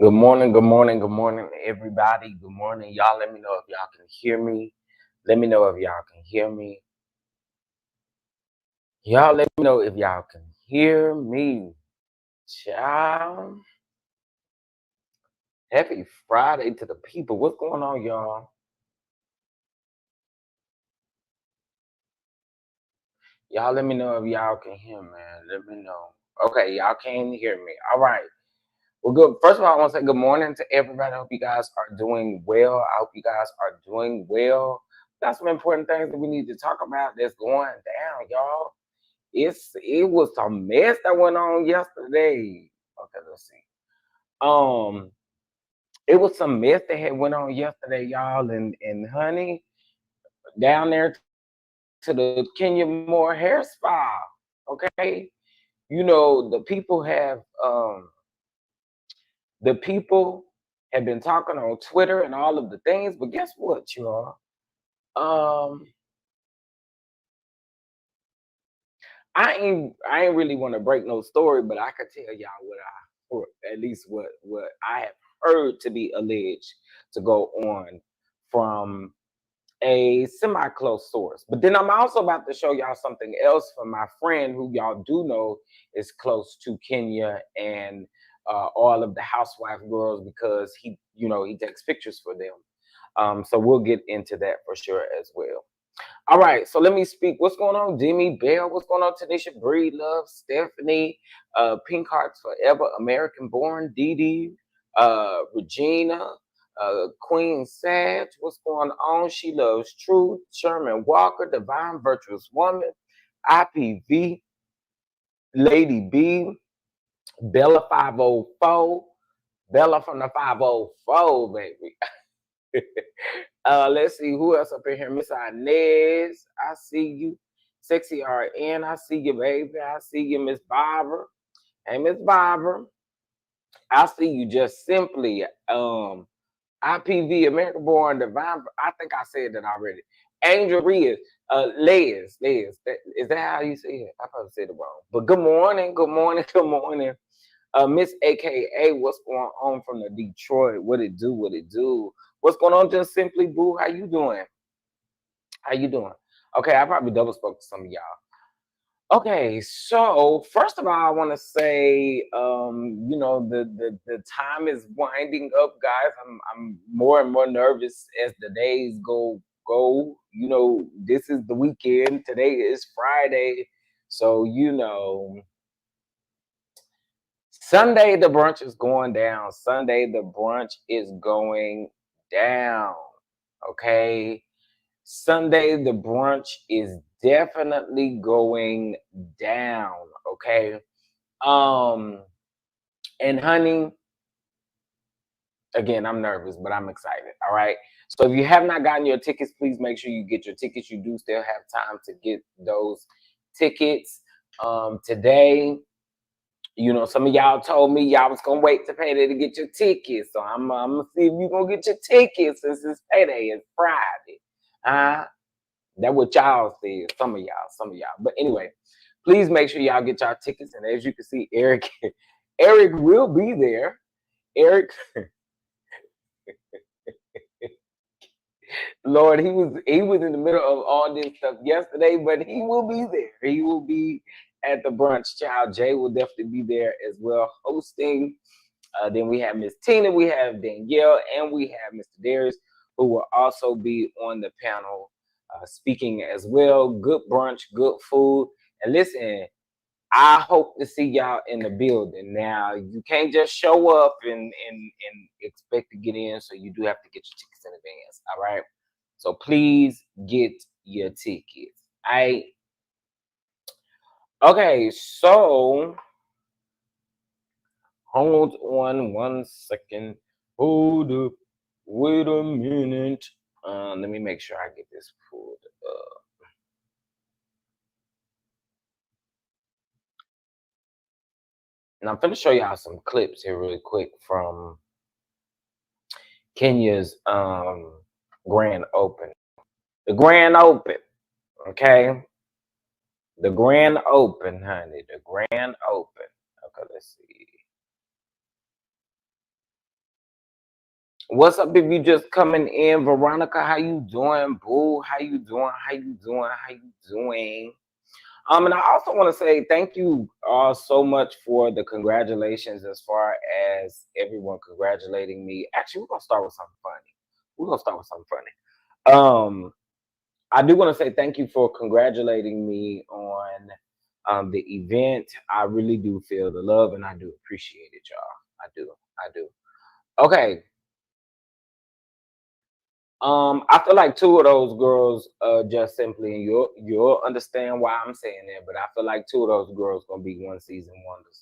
Good morning, good morning, good morning, everybody. Good morning, y'all. Let me know if y'all can hear me. Let me know if y'all can hear me. Y'all, let me know if y'all can hear me. Child, happy Friday to the people. What's going on, y'all? Y'all, let me know if y'all can hear me. Let me know. Okay, y'all can hear me. All right. Well, good. First of all, I want to say good morning to everybody. I hope you guys are doing well. I hope you guys are doing well. Got some important things that we need to talk about that's going down, y'all. It was a mess that went on yesterday. Okay, let's see. Um, it was some mess that had went on yesterday, y'all, and honey, down there to the Kenya Moore hair spa. Okay, the people have been talking on Twitter and all of the things, but guess what, y'all? Um, I ain't really want to break no story, but I could tell y'all or at least what I have heard to be alleged to go on from a semi-close source. But then I'm also about to show y'all something else from my friend who y'all do know is close to Kenya and all of the housewife girls because he takes pictures for them. So we'll get into that for sure as well. All right, so let me speak. What's going on, Demi Bell? What's going on, Tanisha Breed Love, Stephanie, Pink Hearts Forever, American Born, Dee Dee, Regina, Queen Sag. What's going on? She Loves Truth, Sherman Walker, Divine Virtuous Woman, IPV, Lady B, Bella 504, Bella from the 504, baby. Let's see who else up in here. Miss Inez, I see you. Sexy RN, I see you, baby. I see you, Miss Barbara. Hey, Miss Barbara. I see you just simply. IPV, American Born Divine. I think I said that already. Angel Rios, Les. Is that how you say it? I probably said it wrong. But good morning, good morning, good morning. Miss AKA, what's going on from the Detroit? What it do? What it do? What's going on? Just simply boo. How you doing? How you doing? Okay, I probably double spoke to some of y'all. Okay, so first of all, I want to say, the time is winding up, guys. I'm more and more nervous as the days go. This is the weekend. Today is Friday, so Sunday the brunch is going down. Sunday the brunch is going down. Okay. Sunday the brunch is definitely going down. Okay. Um and honey, again, I'm nervous, but I'm excited. All right. So if you have not gotten your tickets, please make sure you get your tickets. You do still have time to get those tickets. Today, some of y'all told me y'all was gonna wait to payday to get your tickets. So I'm gonna see if you gonna get your tickets since it's payday. It's Friday. That what y'all said. Some of y'all. But anyway, please make sure y'all get y'all tickets. And as you can see, Eric, Eric will be there. Eric, Lord, he was in the middle of all this stuff yesterday, but he will be there. He will be at the brunch. Child Jay will definitely be there as well, hosting. Then we have Miss Tina, we have Danielle, and we have Mr. Darius, who will also be on the panel speaking as well. Good brunch, good food. And listen, I hope to see y'all in the building. Now, you can't just show up and expect to get in, so you do have to get your tickets in advance. All right. So please get your tickets. Okay, so hold on 1 second. Hold up. Wait a minute. Let me make sure I get this pulled up. And I'm gonna show y'all some clips here really quick from Kenya's grand open. The grand open, okay? The grand open, honey. The grand open. Okay, let's see. What's up if you just coming in? Veronica, how you doing? Boo, how you doing? How you doing? How you doing? And I also want to say thank you all so much for the congratulations as far as everyone congratulating me. Actually, we're gonna start with something funny. We're gonna start with something funny. I do want to say thank you for congratulating me on the event. I really do feel the love and I do appreciate it, y'all. I do. I do. Okay. I feel like two of those girls, just simply, and you'll understand why I'm saying that. But I feel like two of those girls gonna be one season wonders.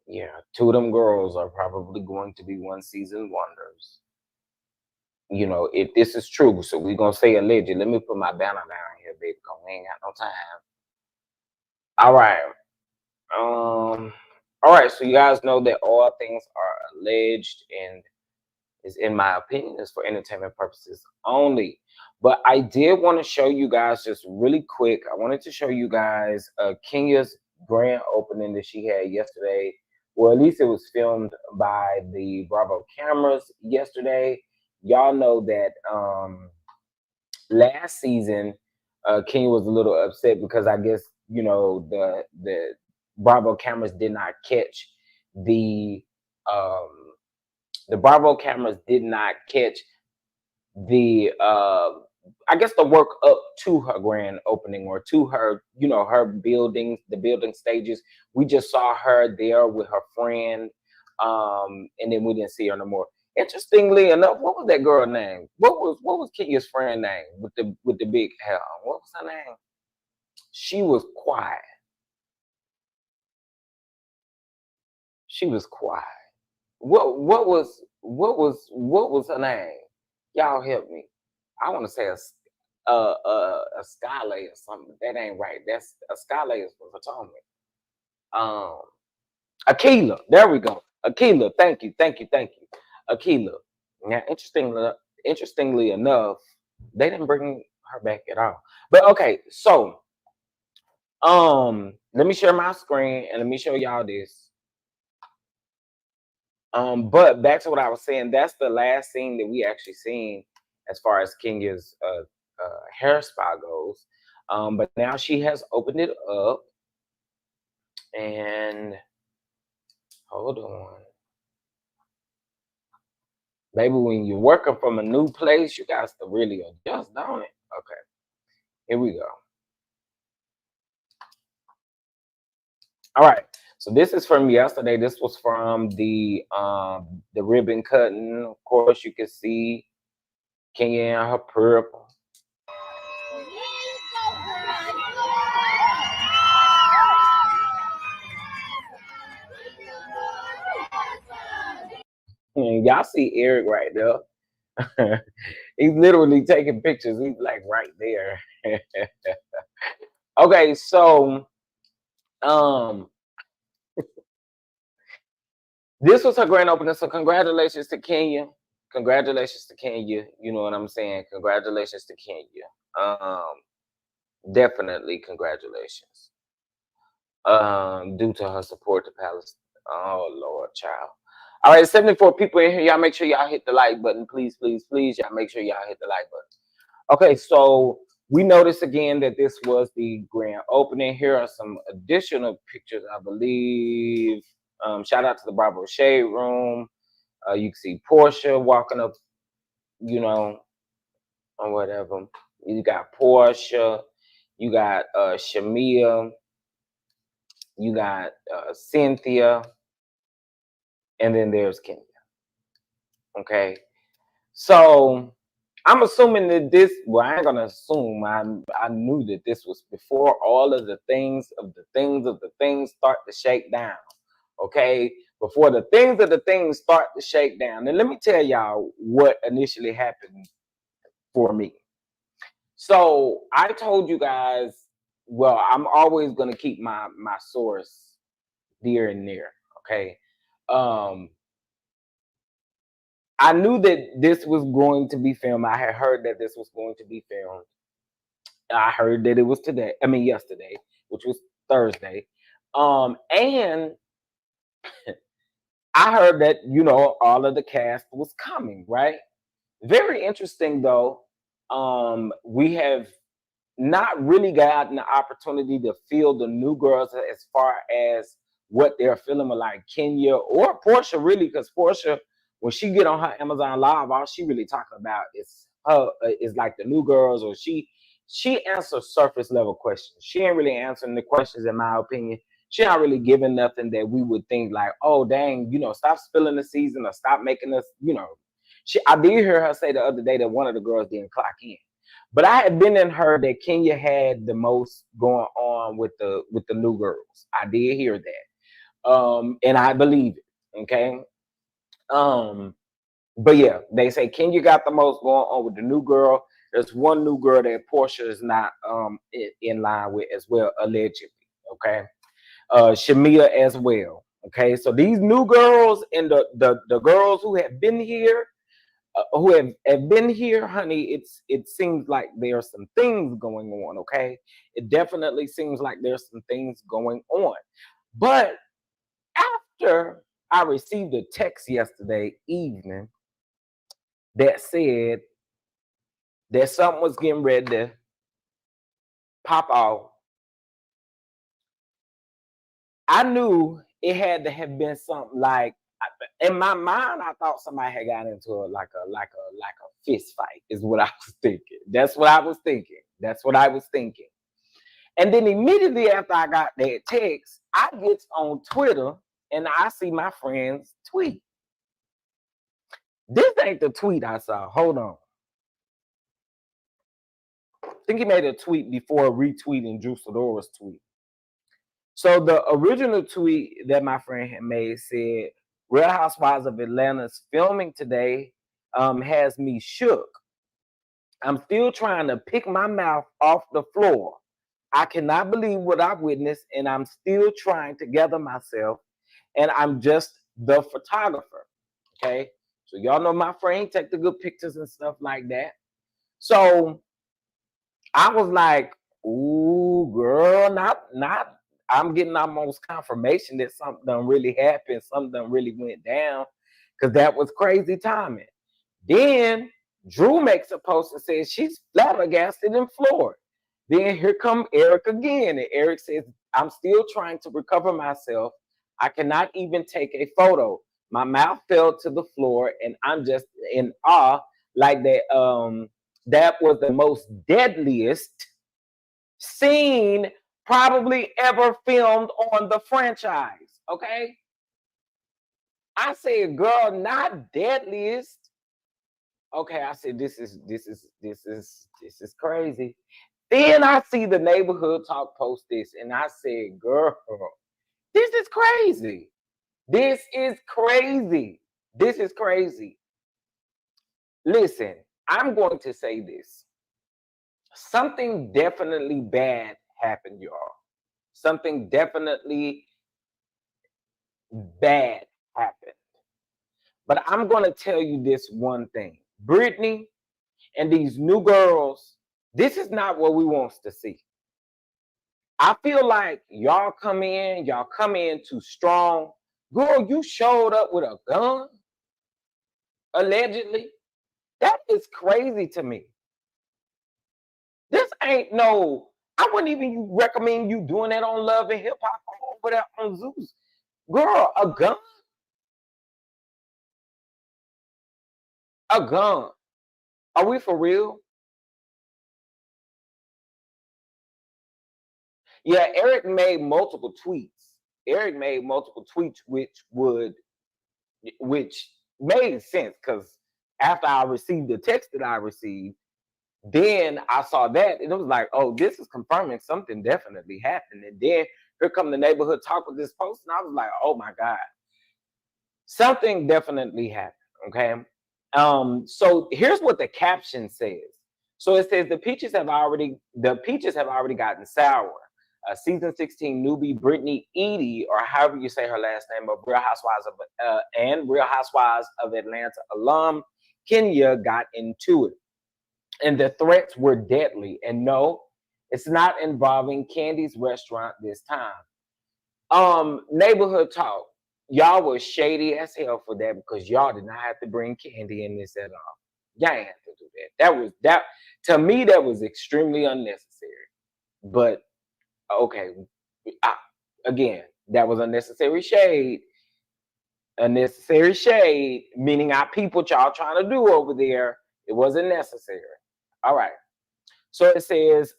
Yeah, two of them girls are probably going to be one season wonders. You know, if this is true, so we're gonna say alleged. Let me put my banner down here, baby, because we ain't got no time. All right. All right, so you guys know that all things are alleged and is in my opinion is for entertainment purposes only. But I did want to show you guys just really quick. I wanted to show you guys Kenya's grand opening that she had yesterday. Well, at least it was filmed by the Bravo cameras yesterday. Y'all know that last season Kenya was a little upset because I guess the Bravo cameras did not catch the um, the Bravo cameras did not catch the I guess the work up to her grand opening or to her, her buildings, the building stages. We just saw her there with her friend, and then we didn't see her no more. Interestingly enough, what was that girl name? What was Kenya's friend name with the big hair? What was her name? She was quiet. She was quiet. What was her name? Y'all help me. I want to say a Skyle or something. That ain't right. That's a Skyle is for Potomac. Um, Akila. There we go. Akila. Thank you. Thank you. Thank you. Akila. Now, interestingly enough, they didn't bring her back at all. But okay, so let me share my screen and let me show y'all this. But back to what I was saying, that's the last scene that we actually seen as far as Kenya's hair spa goes. But now she has opened it up, and hold on, baby. When you're working from a new place, you got to really adjust, don't it? Okay, here we go. All right. So this is from yesterday. This was from the ribbon cutting. Of course, you can see Kenya in her purple. And y'all see Eric right there. He's literally taking pictures. He's like right there. Okay, so um this was her grand opening. So congratulations to Kenya. Congratulations to Kenya. You know what I'm saying? Congratulations to Kenya. Definitely congratulations. Due to her support to Palestine. Oh Lord, child. All right, 74 people in here. Y'all make sure y'all hit the like button, please, please, please. Y'all make sure y'all hit the like button. Okay, so we noticed again that this was the grand opening. Here are some additional pictures, I believe. Shout out to the Bravo Shade Room. You can see Portia walking up, or whatever. You got Portia. You got Shamia. You got Cynthia. And then there's Kenya. Okay. So I'm assuming that this, well, I ain't gonna assume. I knew that this was before all of the things start to shake down. Okay, before the things start to shake down. And let me tell y'all what initially happened for me. So I told you guys, well, I'm always gonna keep my source dear and near. Okay. Um, I knew that this was going to be filmed. I had heard that this was going to be filmed. I heard that it was today. I mean yesterday, which was Thursday. And I heard that, all of the cast was coming, right? Very interesting though. We have not really gotten the opportunity to feel the new girls as far as what they're feeling like Kenya or Portia, really, because Portia, when she get on her Amazon Live, all she really talking about is her is like the new girls, or she answers surface level questions. She ain't really answering the questions, in my opinion. She not really giving nothing that we would think like, oh dang, stop spilling the season or stop making us. I did hear her say the other day that one of the girls didn't clock in. But I had been in her that Kenya had the most going on with the new girls. I did hear that. And I believe it. Okay. But yeah, they say Kenya got the most going on with the new girl. There's one new girl that Portia is not in line with as well, allegedly. Okay. Shamia as well. Okay. So these new girls and the girls who have been here, who have been here, honey, it seems like there are some things going on, okay? It definitely seems like there's some things going on. But after I received a text yesterday evening that said that something was getting ready to pop off, I knew it had to have been something like, in my mind, I thought somebody had got into a fist fight, is what I was thinking. That's what I was thinking. That's what I was thinking. And then immediately after I got that text, I get on Twitter and I see my friend's tweet. This ain't the tweet I saw. Hold on. I think he made a tweet before retweeting Drew Sidora's tweet. So the original tweet that my friend had made said, Real Housewives of Atlanta's filming today has me shook. I'm still trying to pick my mouth off the floor. I cannot believe what I've witnessed, and I'm still trying to gather myself, and I'm just the photographer. Okay. So y'all know my friend take the good pictures and stuff like that. So I was like, ooh, girl, not. I'm getting almost confirmation that something done really happened, something done really went down, because that was crazy timing. Then Drew makes a post and says she's flabbergasted and floored. Then here come Eric again, and Eric says, I'm still trying to recover myself. I cannot even take a photo. My mouth fell to the floor, and I'm just in awe, like that. That was the most deadliest scene probably ever filmed on the franchise. Okay. I said, girl, not deadliest. Okay, I said this is crazy. Then I see the neighborhood talk post this, and I said, girl, this is crazy. This is crazy. This is crazy. Listen, I'm going to say this. Something definitely bad happened, y'all. Something definitely bad happened. But I'm going to tell you this one thing. Brittany and these new girls, this is not what we want to see. I feel like y'all come in too strong. Girl, you showed up with a gun, allegedly. That is crazy to me. This ain't no, I wouldn't even recommend you doing that on Love and Hip Hop over there on Zeus. Girl, a gun? A gun. Are we for real? Yeah, Eric made multiple tweets. Eric made multiple tweets, which made sense, because after I received the text that I received, then I saw that and it was like, oh, this is confirming something definitely happened. And then here come the neighborhood talk with this post, and I was like, oh my God, something definitely happened. Okay. So here's what the caption says. So it says the peaches have already gotten sour. Season 16 newbie Brittany Edie, or however you say her last name, of Real Housewives of Atlanta alum Kenya got into it, and the threats were deadly. And no, it's not involving Candy's restaurant this time. Neighborhood talk. y'all was shady as hell for that because y'all did not have to bring candy in this at all. Y'all ain't have to do that. That to me, that was extremely unnecessary. But okay, again, that was unnecessary shade. Unnecessary shade, meaning our people y'all trying to do over there, it wasn't necessary. All right. So it says,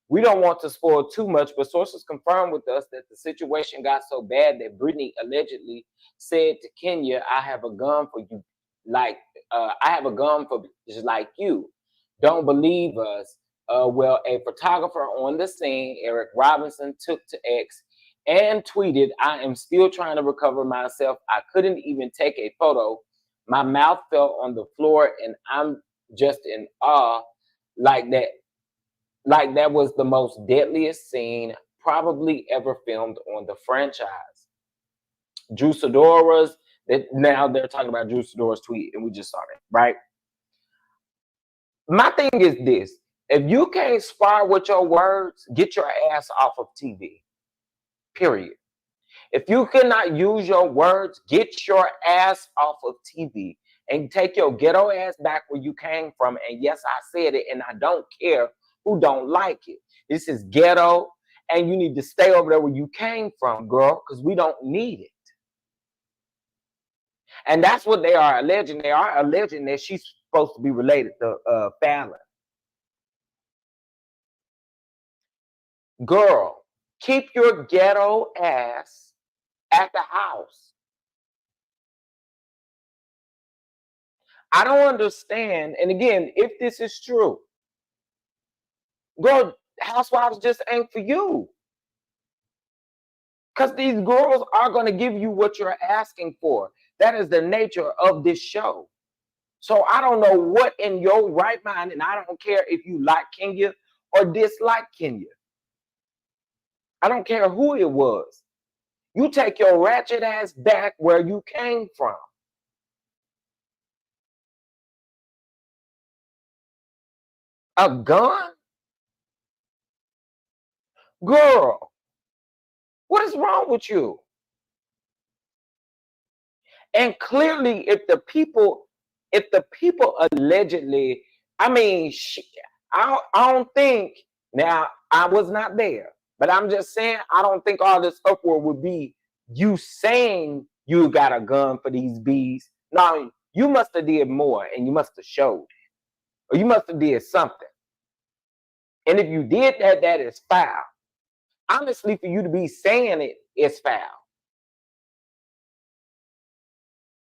we don't want to spoil too much, but sources confirmed with us that the situation got so bad that Brittany allegedly said to Kenya, I have a gun for you. I have a gun for just like you. Don't believe us. Well, a photographer on the scene, Eric Robinson, took to X and tweeted, I am still trying to recover myself. I couldn't even take a photo. My mouth fell on the floor and I'm just in awe. Like that was the most deadliest scene probably ever filmed on the franchise. Drew Sidora's, now they're talking about Drew Sidora's tweet, and we just saw that, right? My thing is this: if you can't spar with your words, get your ass off of TV. Period. If you cannot use your words, get your ass off of TV and take your ghetto ass back where you came from. And yes, I said it, and I don't care who don't like it. This is ghetto, and you need to stay over there where you came from, girl, because we don't need it. And that's what they are alleging. They are alleging that she's supposed to be related to Fallon. Girl, keep your ghetto ass at the house. I don't understand. And again, if this is true, girl, Housewives just ain't for you. Because these girls are going to give you what you're asking for. That is the nature of this show. So I don't know what in your right mind, and I don't care if you like Kenya or dislike Kenya. I don't care who it was. You take your ratchet ass back where you came from. A gun? Girl, what is wrong with you? And clearly, if the people allegedly, I mean, I don't think, now I was not there, but I'm just saying, I don't think all this uproar would be you saying you got a gun for these bees. No, you must have did more, and you must have showed, or you must have did something. And if you did that, that is foul. Honestly, for you to be saying it is foul.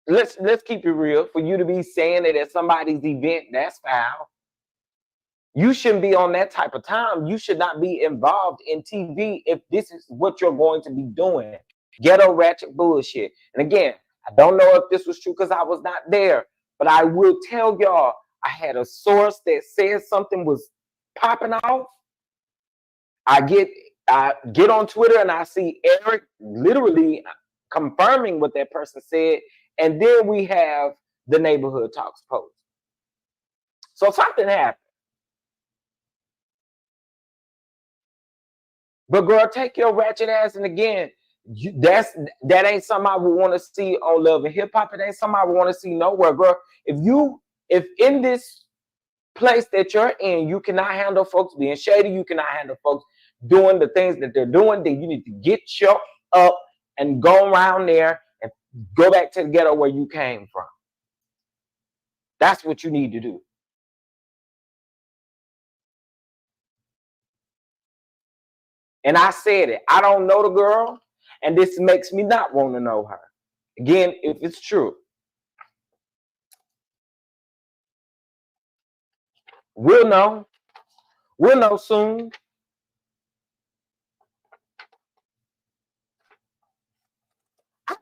Let's keep it real. For you to be saying it at somebody's event, that's foul. You shouldn't be on that type of time. You should not be involved in TV if this is what you're going to be doing. Ghetto ratchet bullshit. And again, I don't know if this was true because I was not there, but I will tell y'all, I had a source that said something was popping off. I get on Twitter and I see Eric literally confirming what that person said. And then we have the Neighborhood Talks post. So something happened. But girl, take your ratchet ass, and again, that ain't something I would want to see on Love and Hip Hop. It ain't something I would want to see nowhere, girl. If in this place that you're in, you cannot handle folks being shady, you cannot handle folks doing the things that they're doing, then you need to get your up and go around there and go back to the ghetto where you came from. That's what you need to do. And I said it. I don't know the girl, and this makes me not want to know her. Again, if it's true. We'll know. We'll know soon.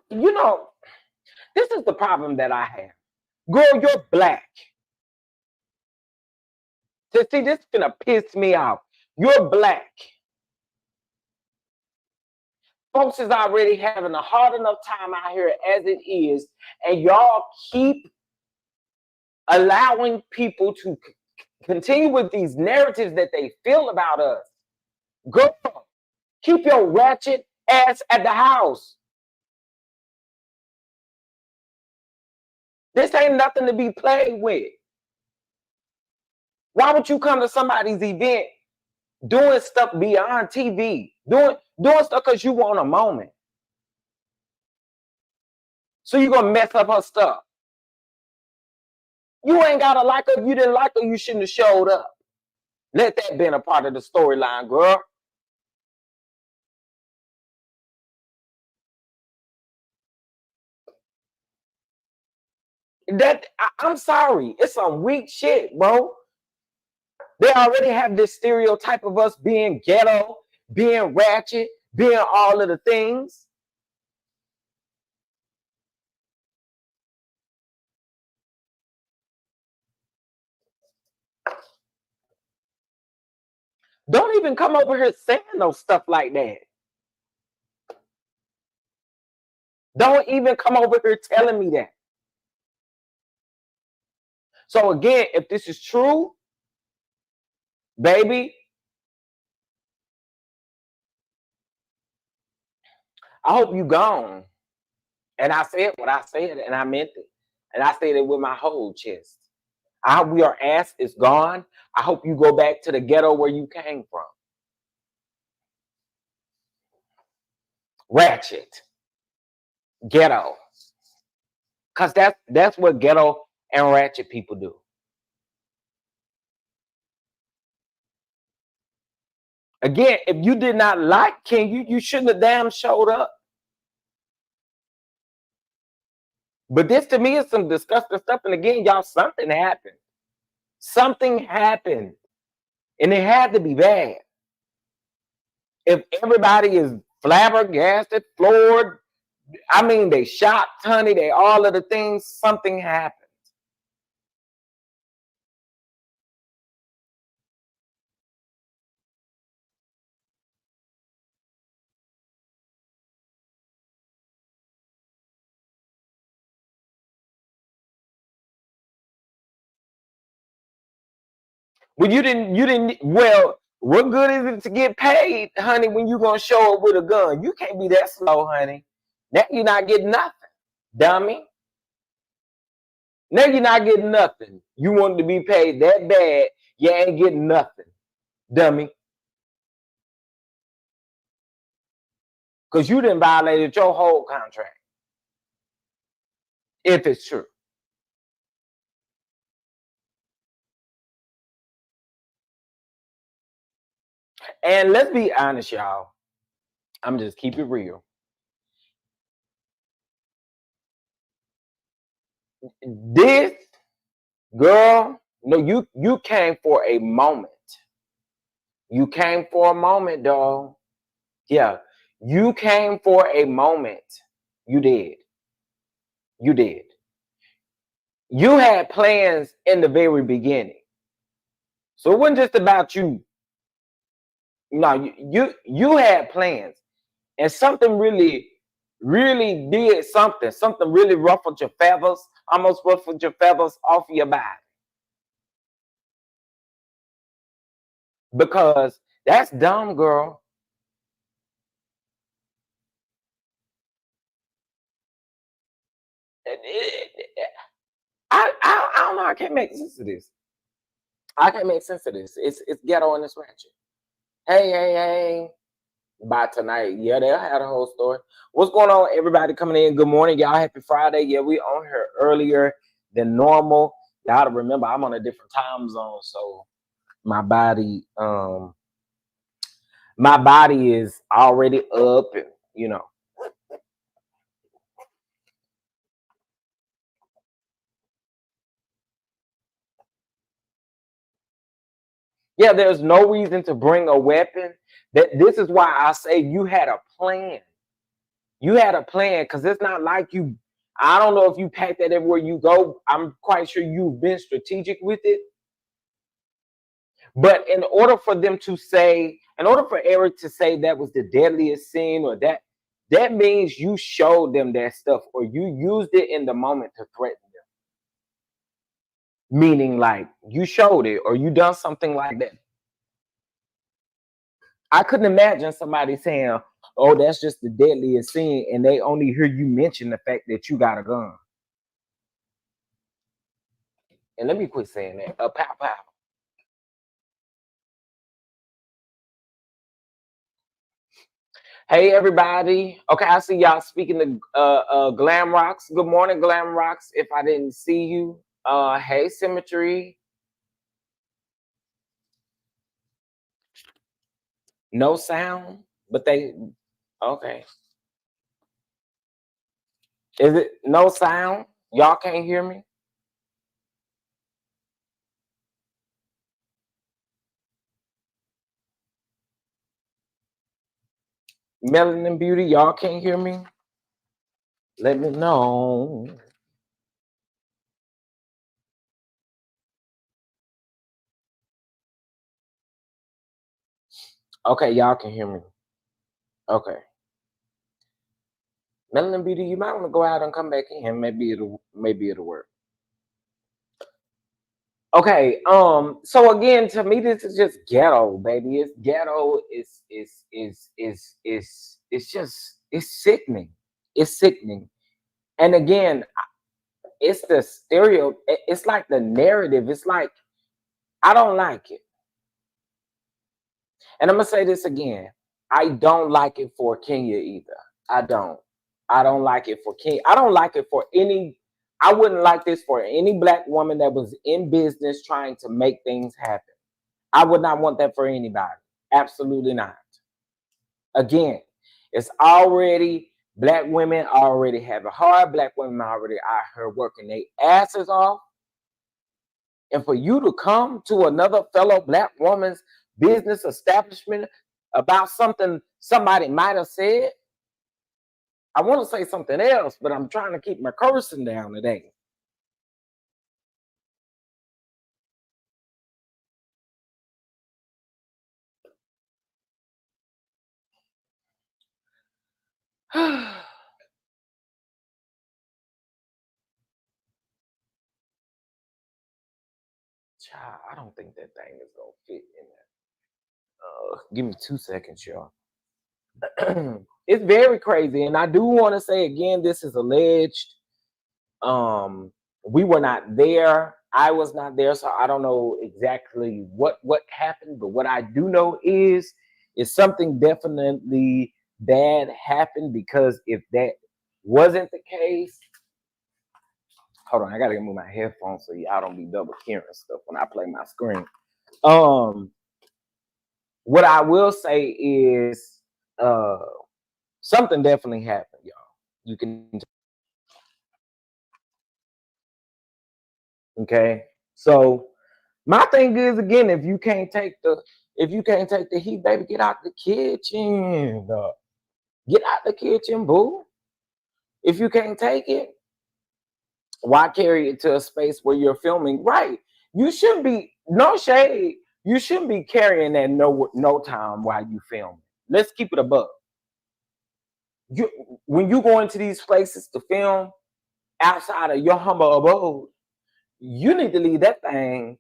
You know, this is the problem that I have. Girl, you're black. See, this is gonna piss me off. You're black. Folks is already having a hard enough time out here as it is, and y'all keep allowing people to continue with these narratives that they feel about us. Girl, keep your ratchet ass at the house. This ain't nothing to be played with. Why would you come to somebody's event doing stuff beyond TV? Doing stuff because you want a moment. So you're going to mess up her stuff. You ain't got to like her. If you didn't like her, you shouldn't have showed up. Let that been a part of the storyline, girl. I'm sorry. It's some weak shit, bro. They already have this stereotype of us being ghetto, being ratchet, being all of the things. Don't even come over here saying no stuff like that. Don't even come over here telling me that. So again, if this is true, baby, I hope you gone. And I said what I said, and I meant it. And I said it with my whole chest. I hope your ass is gone. I hope you go back to the ghetto where you came from. Ratchet. Ghetto. Because that's what ghetto and ratchet people do. Again, if you did not like King, you shouldn't have damn showed up. But this to me is some disgusting stuff. And again, y'all, something happened. Something happened. And it had to be bad. If everybody is flabbergasted, floored, I mean, they shocked, honey, they all of the things, something happened. Well, you didn't, well, what good is it to get paid, honey, when you gonna show up with a gun? You can't be that slow, honey. Now you're not getting nothing, dummy. Now you're not getting nothing. You wanted to be paid that bad, you ain't getting nothing, dummy. Because you didn't violate your whole contract. If it's true. And let's be honest, y'all. I'm just keep it real. This girl, no, you came for a moment. You came for a moment, dog. Yeah, you came for a moment. You did. You did. You had plans in the very beginning. So it wasn't just about you. No, you had plans. And something really did something. Something really ruffled your feathers, almost ruffled your feathers off your body. Because that's dumb, girl. I don't know. I can't make sense of this. I can't make sense of this. It's ghetto and it's ratchet. Hey. By tonight. Yeah, they'll have the whole story. What's going on, everybody coming in? Good morning, y'all. Happy Friday. Yeah, we on here earlier than normal. Y'all remember I'm on a different time zone, so my body is already up, and you know. Yeah, there's no reason to bring a weapon. This is why I say you had a plan. You had a plan, because it's not like you. I don't know if you pack that everywhere you go. I'm quite sure you've been strategic with it. But in order for them to say, in order for Eric to say that was the deadliest scene, or that means you showed them that stuff, or you used it in the moment to threaten them. Meaning, like, you showed it, or you done something like that. I couldn't imagine somebody saying, "Oh, that's just the deadliest scene," and they only hear you mention the fact that you got a gun. And let me quit saying that. Pow pow. Hey everybody. Okay, I see y'all speaking to Glam Rocks. Good morning, Glam Rocks. If I didn't see you. Hey Symmetry. No sound, but they okay. Is it no sound? Y'all can't hear me? Melanin Beauty, y'all can't hear me? Let me know. Okay, y'all can hear me. Okay. Melanin Beauty, you might want to go out and come back in. Maybe it'll work. Okay, so again, to me, this is just ghetto, baby. It's ghetto. It's just it's sickening. It's sickening. And again, it's the stereo. It's like the narrative. It's like I don't like it. And I'm gonna say this again. I don't like it for Kenya either. I don't. I don't like it for Kenya. I don't like it for any. I wouldn't like this for any black woman that was in business trying to make things happen. I would not want that for anybody. Absolutely not. Again, it's already black women already have it hard. Black women already out here working their asses off. And for you to come to another fellow black woman's business establishment about something somebody might have said, I want to say something else, but I'm trying to keep my cursing down today. Child, I don't think that thing is gonna fit in there. Give me 2 seconds, y'all. It's very crazy, and I do want to say again, this is alleged. We were not there. I was not there, so I don't know exactly what happened. But what I do know is something definitely bad happened, because if that wasn't the case, hold on, I gotta move my headphones so y'all don't be double hearing stuff when I play my screen. What I will say is something definitely happened, y'all. You can okay. So my thing is again, if you can't take the heat, baby, get out the kitchen. Get out the kitchen, boo. If you can't take it, why carry it to a space where you're filming? Right. You shouldn't be no shade. You shouldn't be carrying that no time while you film. Let's keep it above. You when you go into these places to film outside of your humble abode, you need to leave that thing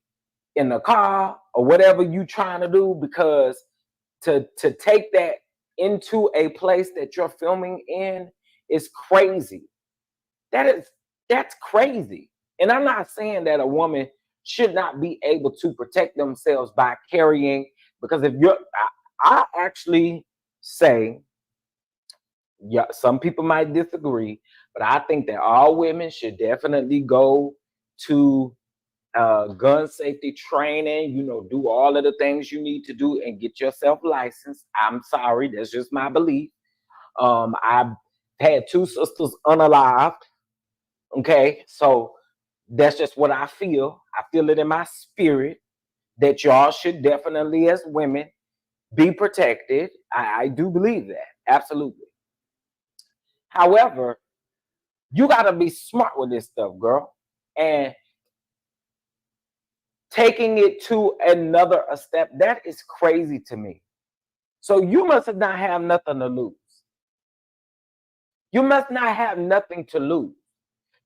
in the car or whatever you trying to do, because to take that into a place that you're filming in is crazy. That's crazy. And I'm not saying that a woman should not be able to protect themselves by carrying, because if you're I actually say, yeah, some people might disagree, but I think that all women should definitely go to gun safety training, do all of the things you need to do and get yourself licensed. I'm sorry, that's just my belief. I've had 2 sisters unalived. Okay, so that's just what I feel. I feel it in my spirit that y'all should definitely, as women, be protected. I do believe that, absolutely. However, you got to be smart with this stuff, girl. And taking it to another step, that is crazy to me. So you must not have nothing to lose. You must not have nothing to lose.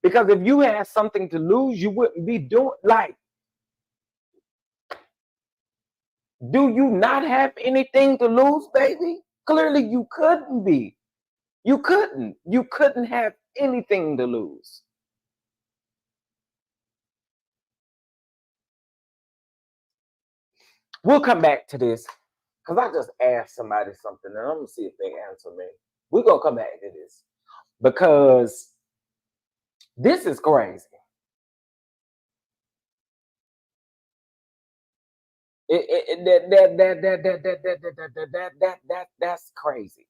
Because if you had something to lose, you wouldn't be doing like, do you not have anything to lose, baby? Clearly you couldn't be. You couldn't. You couldn't have anything to lose. we'll come back to this because I just asked somebody something and I'm gonna see if they answer me. We're gonna come back to this because this is crazy. That's crazy.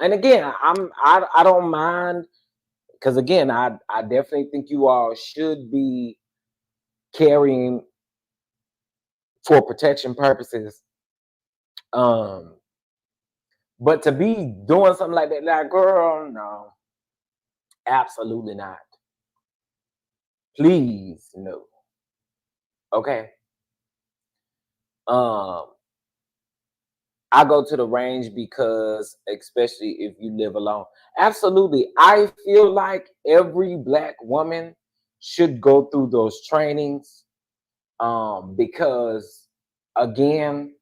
And again, I don't mind because again, I definitely think you all should be carrying for protection purposes. Um, but to be doing something like that, like girl, no, absolutely not. Please, no. Okay. Um, I go to the range because, especially if you live alone, absolutely. I feel like every black woman should go through those trainings. Because again,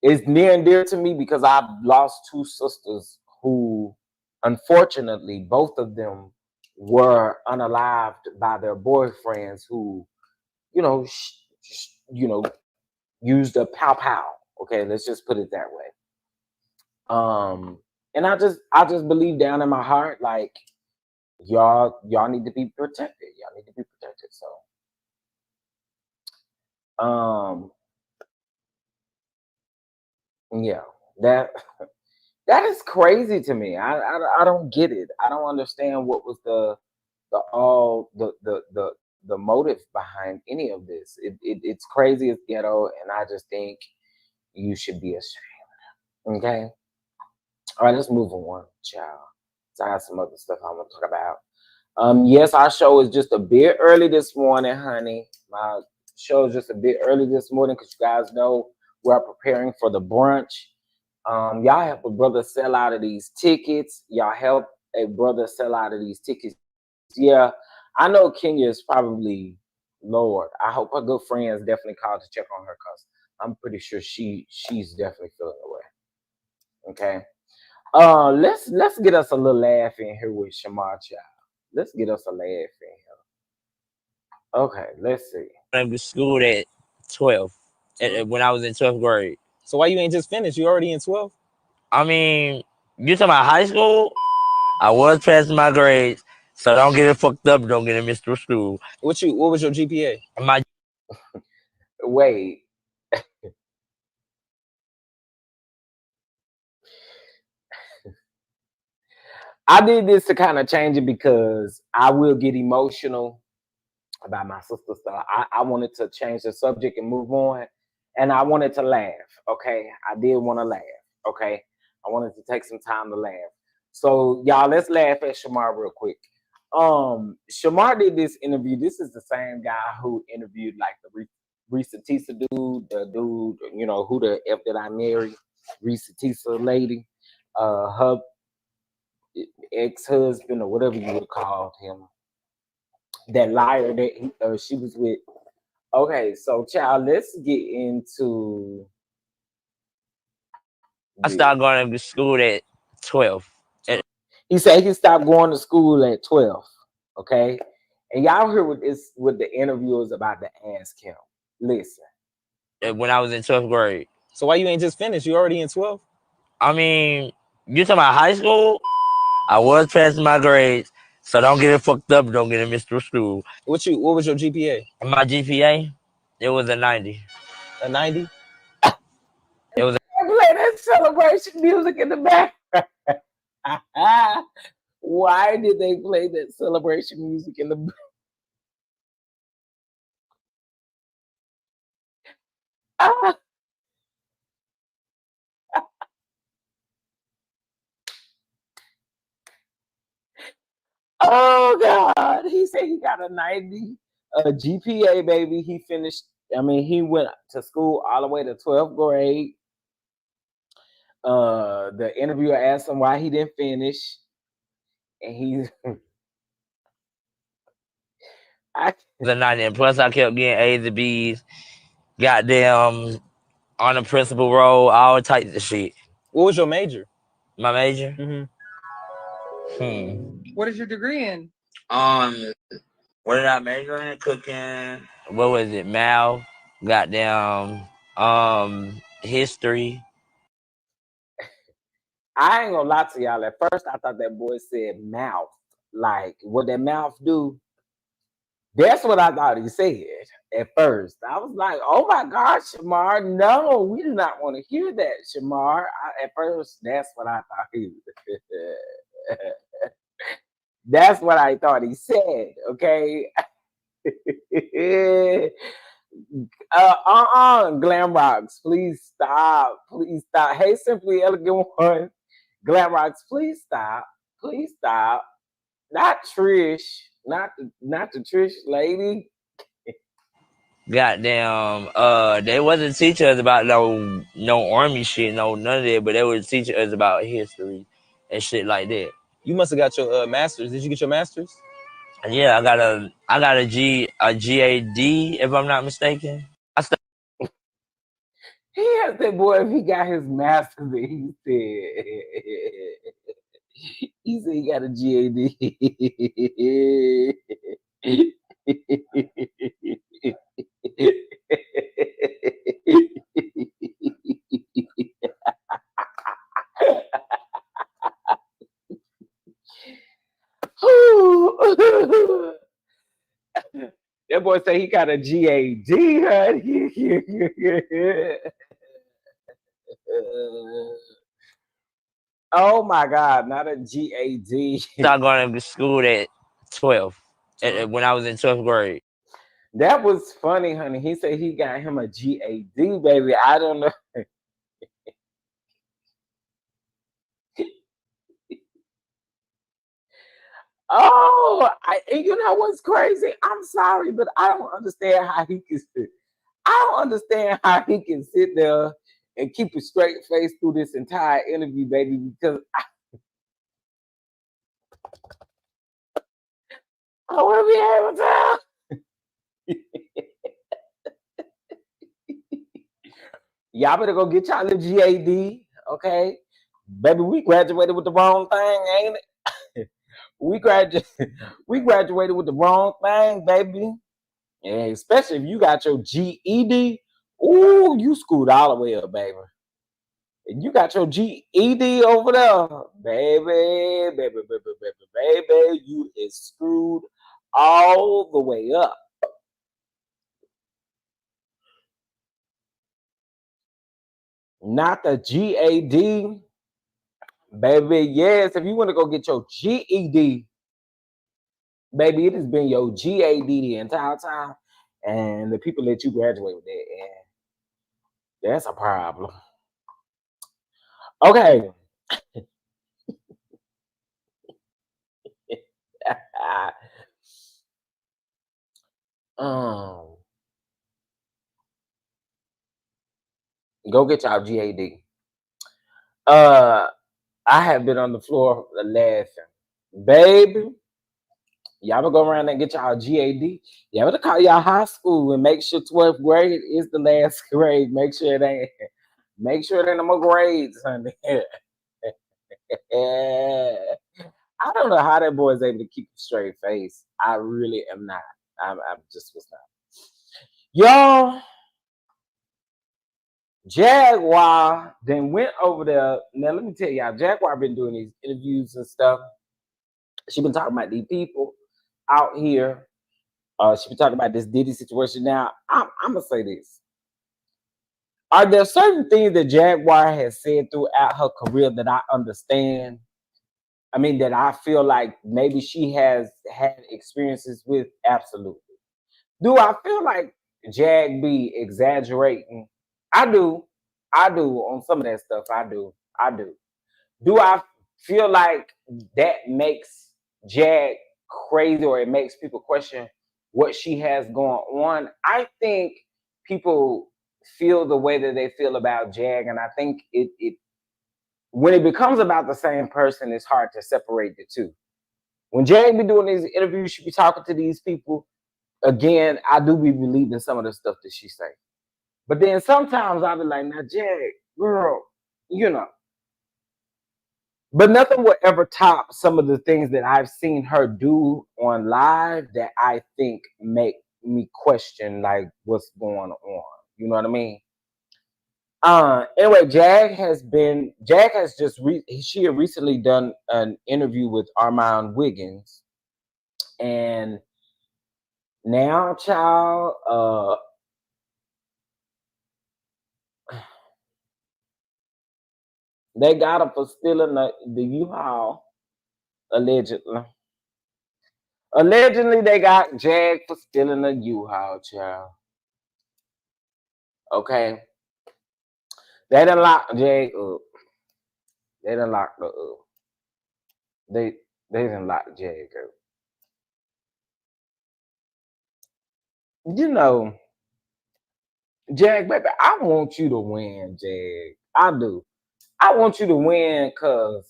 it's near and dear to me because I've lost two sisters who, unfortunately, both of them were unalived by their boyfriends who, you know, you know, used a pow pow. Okay, let's just put it that way. And I just believe down in my heart, like y'all need to be protected. Y'all need to be protected. So, yeah, that that is crazy to me. I don't get it. I don't understand what was the motive behind any of this. It's crazy. It's ghetto, and I just think you should be ashamed. Okay. All right, let's move on, child. So I have some other stuff I want to talk about. Yes, our show is just a bit early this morning, honey. My show is just a bit early this morning because you guys know we're preparing for the brunch. Y'all help a brother sell out of these tickets. Y'all help a brother sell out of these tickets. Yeah, I know Kenya is probably Lord. I hope her good friends definitely called to check on her because I'm pretty sure she's definitely feeling away. Okay. Let's get us a little laugh in here with Shamar Child. Let's get us a laugh in here. Okay, let's see. went to school at 12 when I was in 12th grade. So why you ain't just finished? You already in 12? I mean, you talking about high school? I was passing my grades, so don't get it fucked up. Don't get it missed through school. What was your GPA? My Wait, I did this to kind of change it because I will get emotional about my sister stuff. I wanted to change the subject and move on, and I wanted to laugh. Okay, I did want to laugh. Okay, I wanted to take some time to laugh. So y'all, let's laugh at Shamar real quick. Shamar did this interview. This is the same guy who interviewed like the Risa Tisa dude, the dude, you know, who the F did I marry? Risa Tisa lady. Her ex-husband or whatever you would call him, that liar that she was with. Okay, so child, let's get into I this. started going to school at 12. He said he stopped going to school at 12. Okay, and y'all heard what the interview was about to ask him. Listen, When I was in 12th grade. So why you ain't just finished? You already in 12? I mean, you talking about high school? I was passing my grades, so don't get it fucked up. Don't get it missed through school. What was your GPA? My GPA, it was a 90. A 90? It was play that celebration music in the back. Why did they play that celebration music in the back? Oh God! He said he got a 90 GPA, baby. He finished. I mean, he went to school all the way to 12th grade. The interviewer asked him why he didn't finish, and he, I, a 90. And plus, I kept getting A's and B's. Goddamn, on the principal role, all types of shit. What was your major? My major? Mm-hmm. Hmm. What is your degree in? What did I major in? Cooking. What was it? Math. Goddamn. History. I ain't gonna lie to y'all. At first, I thought that boy said mouth. Like, what that mouth do? That's what I thought he said at first. I was like, oh my God, Shamar, no, we do not want to hear that, Shamar. At first, that's what I thought he That's what I thought he said, okay? Glam Rocks, please stop. Please stop. Hey, Simply Elegant One. Glam Rocks, please stop. Please stop. Not Trish. Not the Trish lady. Goddamn. They wasn't teaching us about no army shit, no none of that, but they was teaching us about history and shit like that. You must have got your master's. Did you get your master's? Yeah, I got a GAD if I'm not mistaken. He asked that boy if he got his master's, and he said he got a GAD. That boy say he got a GAD, honey. Oh my God, not a GAD. Started going to school at 12 when I was in 12th grade. That was funny, honey. He said he got him a GAD, baby. I don't know. Oh, and you know what's crazy? I'm sorry, but I don't understand how he can sit. I don't understand how he can sit there and keep a straight face through this entire interview, baby, because I want to be able to. Y'all better go get y'all a GAD, okay? Baby, we graduated with the wrong thing, ain't it? we graduated with the wrong thing, baby. And especially if you got your GED, ooh, you screwed all the way up, baby. And you got your GED over there, baby, you is screwed all the way up. Not the GAD, baby. Yes, if you want to go get your GED, baby, it has been your GAD the entire time, and the people let you graduate with that, and that's a problem. Okay. Go get y'all GAD. I have been on the floor laughing, baby. Y'all better go around and get y'all GAD. Y'all better call y'all high school and make sure 12th grade is the last grade. Make sure it ain't no more grades, honey. I don't know how that boy is able to keep a straight face. I really am not. I just was not. Y'all, Jaguar then went over there. Now let me tell y'all, Jaguar been doing these interviews and stuff. She been talking about these people out here. She been talking about this Diddy situation. Now, I'm gonna say this. Are there certain things that Jaguar has said throughout her career that I understand? I mean, that I feel like maybe she has had experiences with? Absolutely. Do I feel like Jag be exaggerating? I do. On some of that stuff. I do. Do I feel like that makes Jag crazy, or it makes people question what she has going on? I think people feel the way that they feel about Jag, and I think it when it becomes about the same person, it's hard to separate the two. When Jag be doing these interviews, she be talking to these people. Again, I do be believing some of the stuff that she say. But then sometimes I'll be like, now Jag, girl, you know, But nothing will ever top some of the things that I've seen her do on live that I think make me question like what's going on. You know what I mean? Anyway, Jag has just she had recently done an interview with Armand Wiggins, and now, child, they got her for stealing the U-Haul, allegedly. Allegedly, they got Jag for stealing the U-Haul, child. Okay. They done locked Jag up. They done locked her up. They done locked Jag up. You know, Jag, baby, I want you to win, Jag. I do. I want you to win because,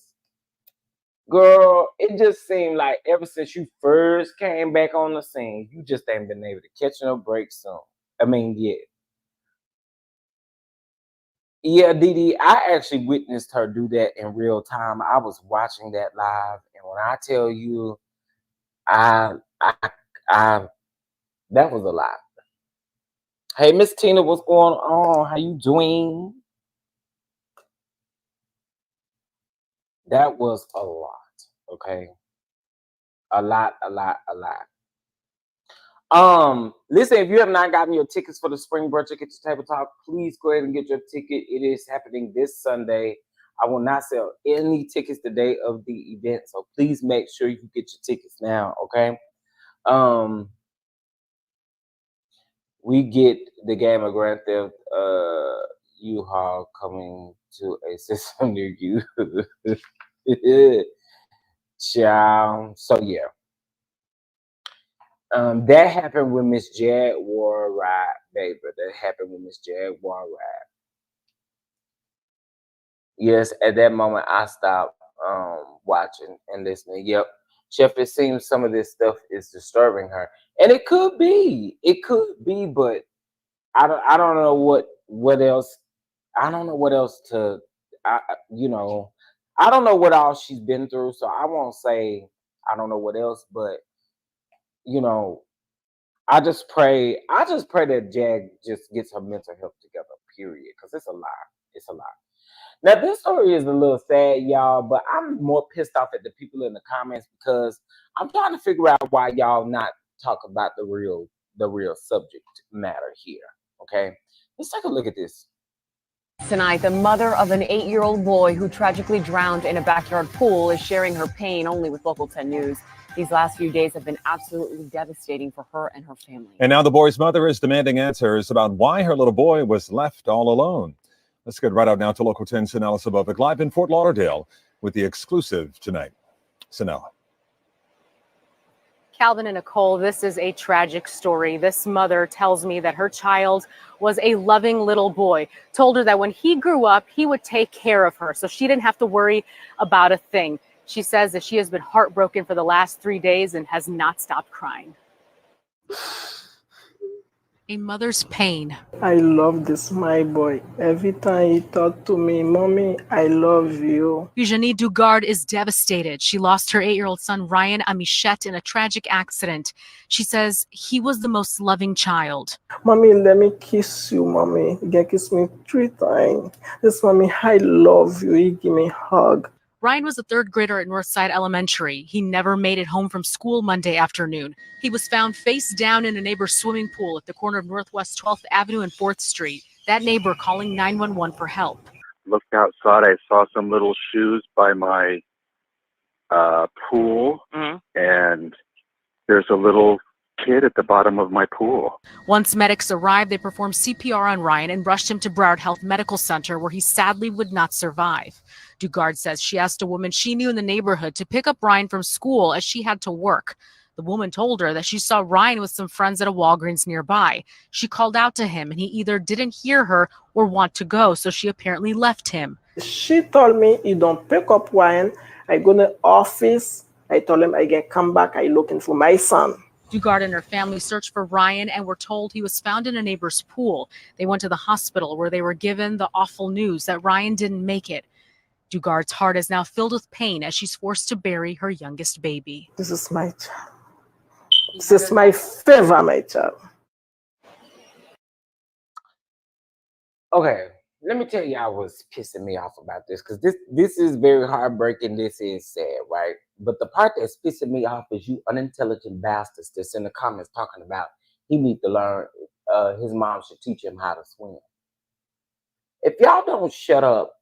girl, it just seemed like ever since you first came back on the scene, you just ain't been able to catch no break soon. I mean, yeah. Yeah, Dee, I actually witnessed her do that in real time. I was watching that live, and when I tell you, I that was a lot. Hey, Miss Tina, what's going on? How you doing? That was a lot, okay? A lot. Listen, if you have not gotten your tickets for the Spring Brunch at Kitchen Table Talk, please go ahead and get your ticket. It is happening this Sunday. I will not sell any tickets the day of the event, so please make sure you get your tickets now, okay? We get the game of Grand Theft U-Haul coming to a system near you. Ciao. So yeah. That happened with Miss Jaguar Ride, baby. That happened with Miss Jaguar Ride. Yes, at that moment I stopped watching and listening. Yep. Chef, it seems some of this stuff is disturbing her. And it could be. It could be, but I don't know what else. I don't know what else to I don't know what all she's been through, so I won't say I don't know what else, but I just pray that Jag just gets her mental health together, period. Because it's a lot. It's a lot. Now, this story is a little sad, y'all, but I'm more pissed off at the people in the comments because I'm trying to figure out why y'all not talk about the real subject matter here. Okay? Let's take a look at this. Tonight, the mother of an 8-year-old boy who tragically drowned in a backyard pool is sharing her pain only with Local 10 News. These last few days have been absolutely devastating for her and her family. And now the boy's mother is demanding answers about why her little boy was left all alone. Let's get right out now to Local 10's Sanella Sabovic live in Fort Lauderdale with the exclusive tonight. Sanella. Calvin and Nicole, this is a tragic story. This mother tells me that her child was a loving little boy, told her that when he grew up, he would take care of her, so she didn't have to worry about a thing. She says that she has been heartbroken for the last 3 days and has not stopped crying. A mother's pain. I love this, my boy. Every time he talk to me, Mommy, I love you. Eugenie Dugard is devastated. She lost her 8-year-old son, Ryan Amichette, in a tragic accident. She says he was the most loving child. Mommy, let me kiss you, Mommy. You can kiss me 3 times. This, Mommy, I love you. You give me a hug. Ryan was a 3rd grader at Northside Elementary. He never made it home from school Monday afternoon. He was found face down in a neighbor's swimming pool at the corner of Northwest 12th Avenue and 4th Street. That neighbor calling 911 for help. Looked outside. I saw some little shoes by my pool, and there's a little kid at the bottom of my pool. Once medics arrived, they performed CPR on Ryan and rushed him to Broward Health Medical Center, where he sadly would not survive. Dugard says she asked a woman she knew in the neighborhood to pick up Ryan from school as she had to work. The woman told her that she saw Ryan with some friends at a Walgreens nearby. She called out to him, and he either didn't hear her or want to go, so she apparently left him. She told me, you don't pick up Ryan. I go to the office. I told him I can come back. I looking for my son. Dugard and her family searched for Ryan and were told he was found in a neighbor's pool. They went to the hospital where they were given the awful news that Ryan didn't make it. Dugard's heart is now filled with pain as she's forced to bury her youngest baby. This is my child. This is my favorite child. Okay, let me tell y'all what's pissing me off about this, because this is very heartbreaking. This is sad, right? But the part that's pissing me off is you unintelligent bastards that's in the comments talking about he need to learn, his mom should teach him how to swim. If y'all don't shut up,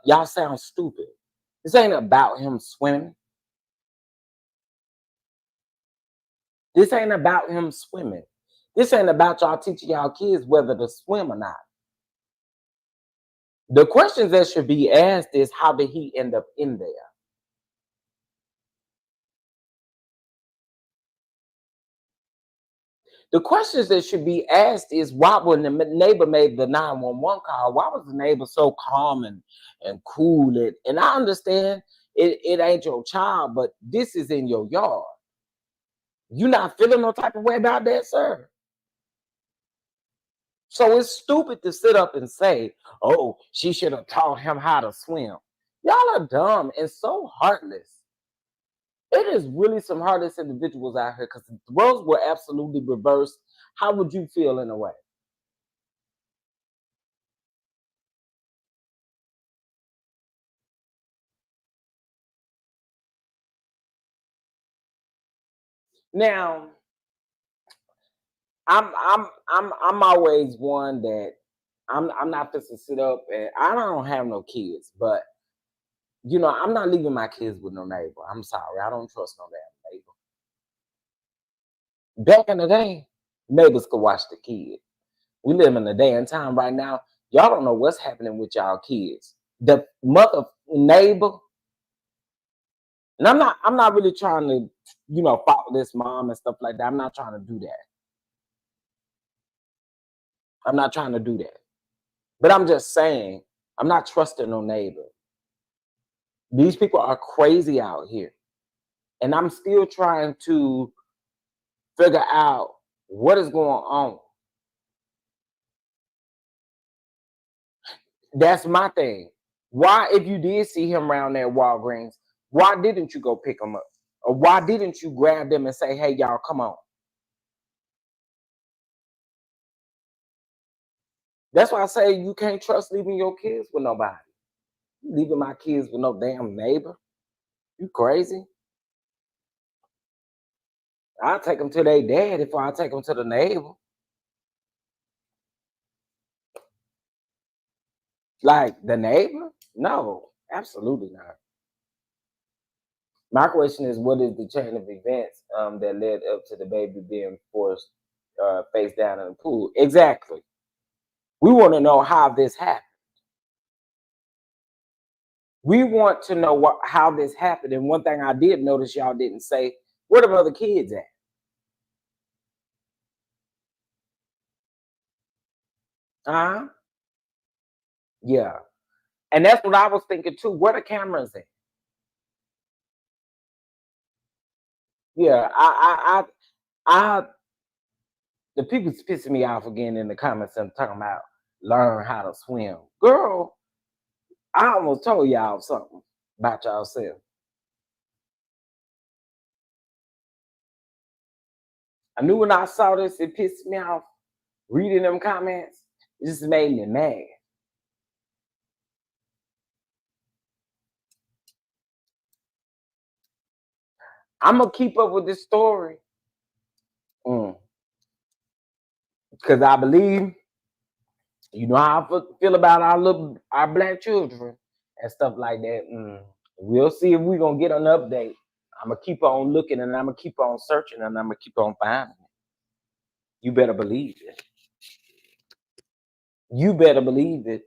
y'all sound stupid. This ain't about him swimming. This ain't about him swimming. This ain't about y'all teaching y'all kids whether to swim or not. The questions that should be asked is, how did he end up in there? The questions that should be asked is, why when the neighbor made the 911 call, why was the neighbor so calm and cool? And I understand it ain't your child, but this is in your yard. You not feeling no type of way about that, sir? So it's stupid to sit up and say, oh, she should have taught him how to swim. Y'all are dumb and so heartless. It is really some heartless individuals out here, because if the roles were absolutely reversed, how would you feel in a way? Now, I'm always one that I'm not supposed to sit up, and I don't have no kids, but you know, I'm not leaving my kids with no neighbor. I'm sorry, I don't trust no damn neighbor. Back in the day, neighbors could watch the kid. We live in a day and time right now. Y'all don't know what's happening with y'all kids. The mother neighbor, and I'm not really trying to, you know, follow this mom and stuff like that. I'm not trying to do that. I'm not trying to do that. But I'm just saying, I'm not trusting no neighbor. These people are crazy out here. And I'm still trying to figure out what is going on. That's my thing. Why, if you did see him around there at Walgreens, why didn't you go pick him up? Or why didn't you grab them and say, hey, y'all, come on? That's why I say you can't trust leaving your kids with nobody. Leaving my kids with no damn neighbor? You crazy? I'll take them to their dad before I take them to the neighbor. Like the neighbor? No, absolutely not. My question is, what is the chain of events that led up to the baby being forced face down in the pool? Exactly. We want to know how this happened. We want to know how this happened. And one thing I did notice y'all didn't say, where the other kids at? Huh? Yeah. And that's what I was thinking too. Where the cameras at? Yeah, the people's pissing me off again in the comments and talking about learn how to swim. Girl, I almost told y'all something about yourself. I knew when I saw this, it pissed me off. Reading them comments, it just made me mad. I'm gonna keep up with this story. Because I believe, you know how I feel about our black children and stuff like that. We'll see if we're gonna get an update. I'm gonna keep on looking, and I'm gonna keep on searching, and I'm gonna keep on finding it. You better believe it. You better believe it.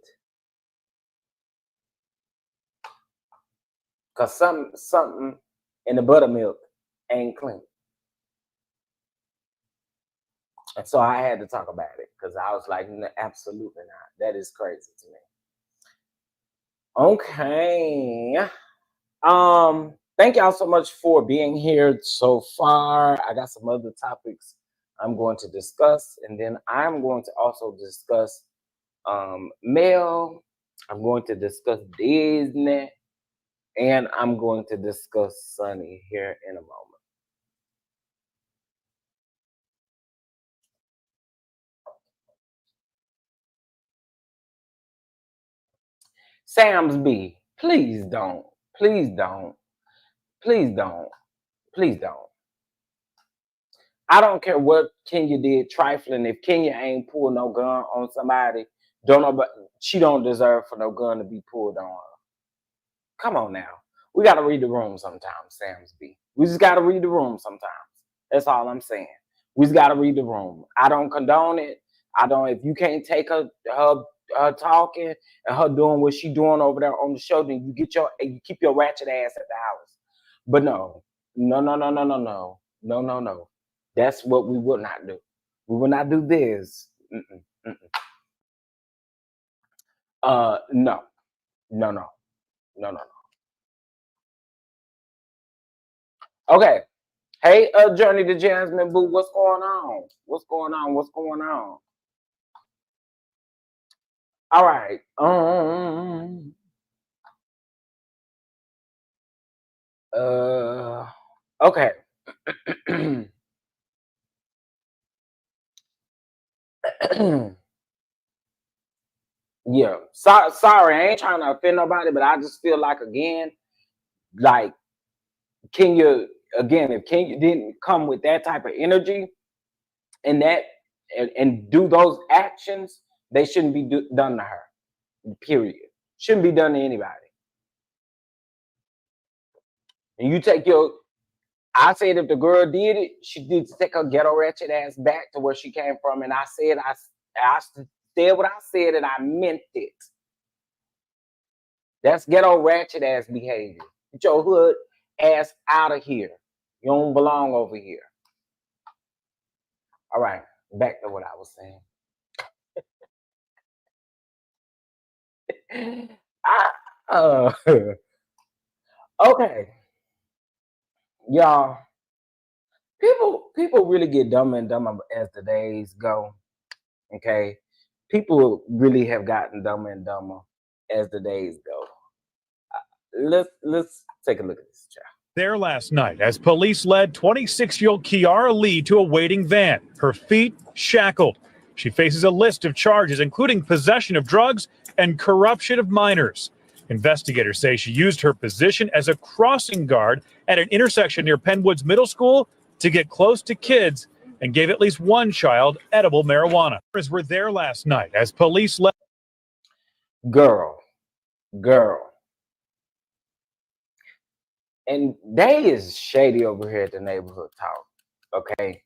Cause something in the buttermilk ain't clean. And so I had to talk about it, because I was like, no, absolutely not. That is crazy to me. Okay. Thank y'all so much for being here so far. I got some other topics I'm going to discuss, and then I'm going to also discuss Mel. I'm going to discuss Disney, and I'm going to discuss Sunni here in a moment. Sam's B, please don't. Please don't. Please don't. Please don't. I don't care what Kenya did trifling. If Kenya ain't pulled no gun on somebody, she don't deserve for no gun to be pulled on her. Come on now. We got to read the room sometimes, Sam's B. We just got to read the room sometimes. That's all I'm saying. We just got to read the room. I don't condone it. If you can't take her talking and her doing what she doing over there on the show, then you keep your ratchet ass at the house. But no. That's what we will not do. We will not do this. No. Okay. Hey, Journey to Jasmine Boo, what's going on? What's going on? All right. Okay. Yeah. Sorry, I ain't trying to offend nobody, but I just feel like, again, like, Kenya, again, if Kenya didn't come with that type of energy and do those actions, they shouldn't be done to her. Period. Shouldn't be done to anybody. And you take I said if the girl did it, she did to take her ghetto ratchet ass back to where she came from. And I said what I said, and I meant it. That's ghetto ratchet ass behavior. Get your hood ass out of here. You don't belong over here. All right, back to what I was saying. Okay, y'all. People really get dumber and dumber as the days go. Okay, people really have gotten dumber and dumber as the days go. Let's take a look at this, child. There last night as police led 26-year-old Kiara Lee to a waiting van, her feet shackled. She faces a list of charges, including possession of drugs and corruption of minors. Investigators say she used her position as a crossing guard at an intersection near Penwoods Middle School to get close to kids and gave at least one child edible marijuana. Were there last night as police led. Girl. And they is shady over here at the neighborhood talk. Okay.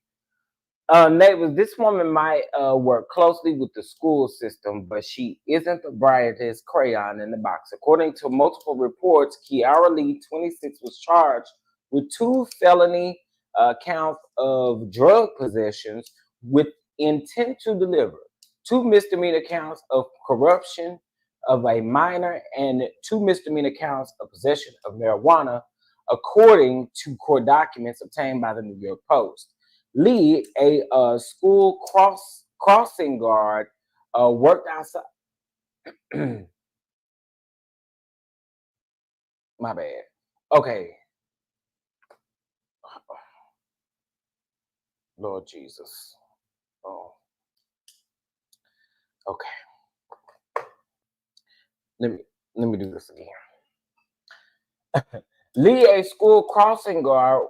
Neighbors, this woman might work closely with the school system, but she isn't the brightest crayon in the box. According to multiple reports, Kiara Lee, 26, was charged with 2 felony counts of drug possessions with intent to deliver, 2 misdemeanor counts of corruption of a minor, and 2 misdemeanor counts of possession of marijuana, according to court documents obtained by the New York Post. Lee, a school crossing guard, worked outside. My bad. Okay. Lord Jesus. Oh. Okay. Let me do this again. Lee, a school crossing guard,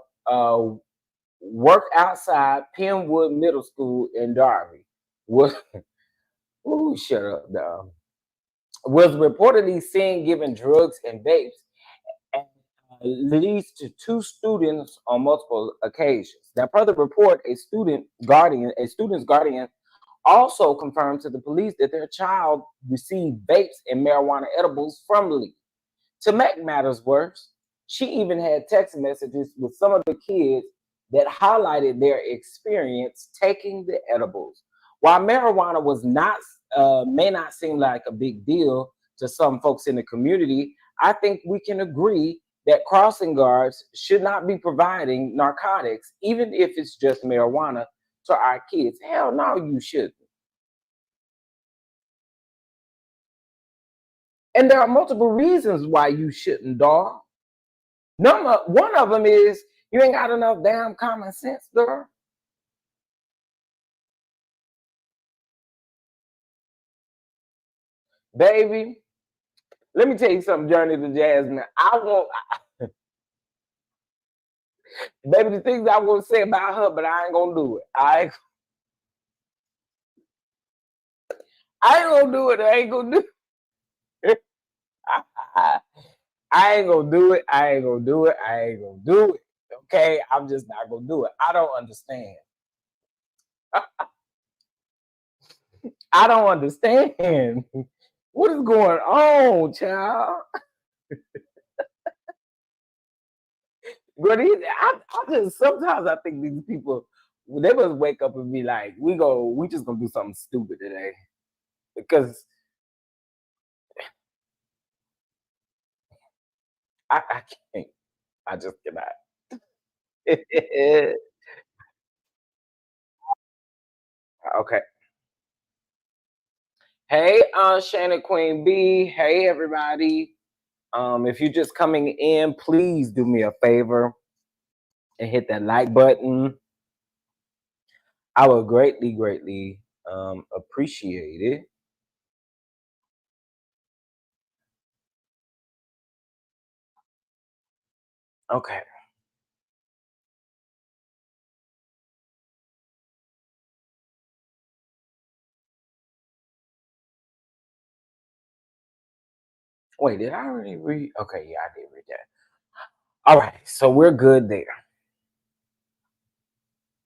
worked outside Penwood Middle School in Darby. Shut up, dog. Was reportedly seen giving drugs and vapes at least to 2 students on multiple occasions. Now, per the report, a student's guardian also confirmed to the police that their child received vapes and marijuana edibles from Lee. To make matters worse, she even had text messages with some of the kids that highlighted their experience taking the edibles. While marijuana may not seem like a big deal to some folks in the community, I think we can agree that crossing guards should not be providing narcotics, even if it's just marijuana, to our kids. Hell no, you shouldn't. And there are multiple reasons why you shouldn't, dog. One of them is you ain't got enough damn common sense, girl. Baby, let me tell you something, Journey to Jasmine. Baby, the things I want to say about her, but I ain't gonna do it. I ain't gonna do it. I ain't gonna do it. I ain't gonna do it. I ain't gonna do it. I ain't gonna do it. Okay, I'm just not gonna do it. I don't understand. I don't understand. What is going on, child? But I just sometimes I think these people, they must wake up and be like, we just gonna do something stupid today. Because I can't. I just cannot. Okay. Hey, Shannon Queen B. Hey, everybody. If you're just coming in, please do me a favor and hit that like button. I would greatly, greatly appreciate it. Okay. Wait, did I already read? Okay, yeah, I did read that. All right, so we're good there.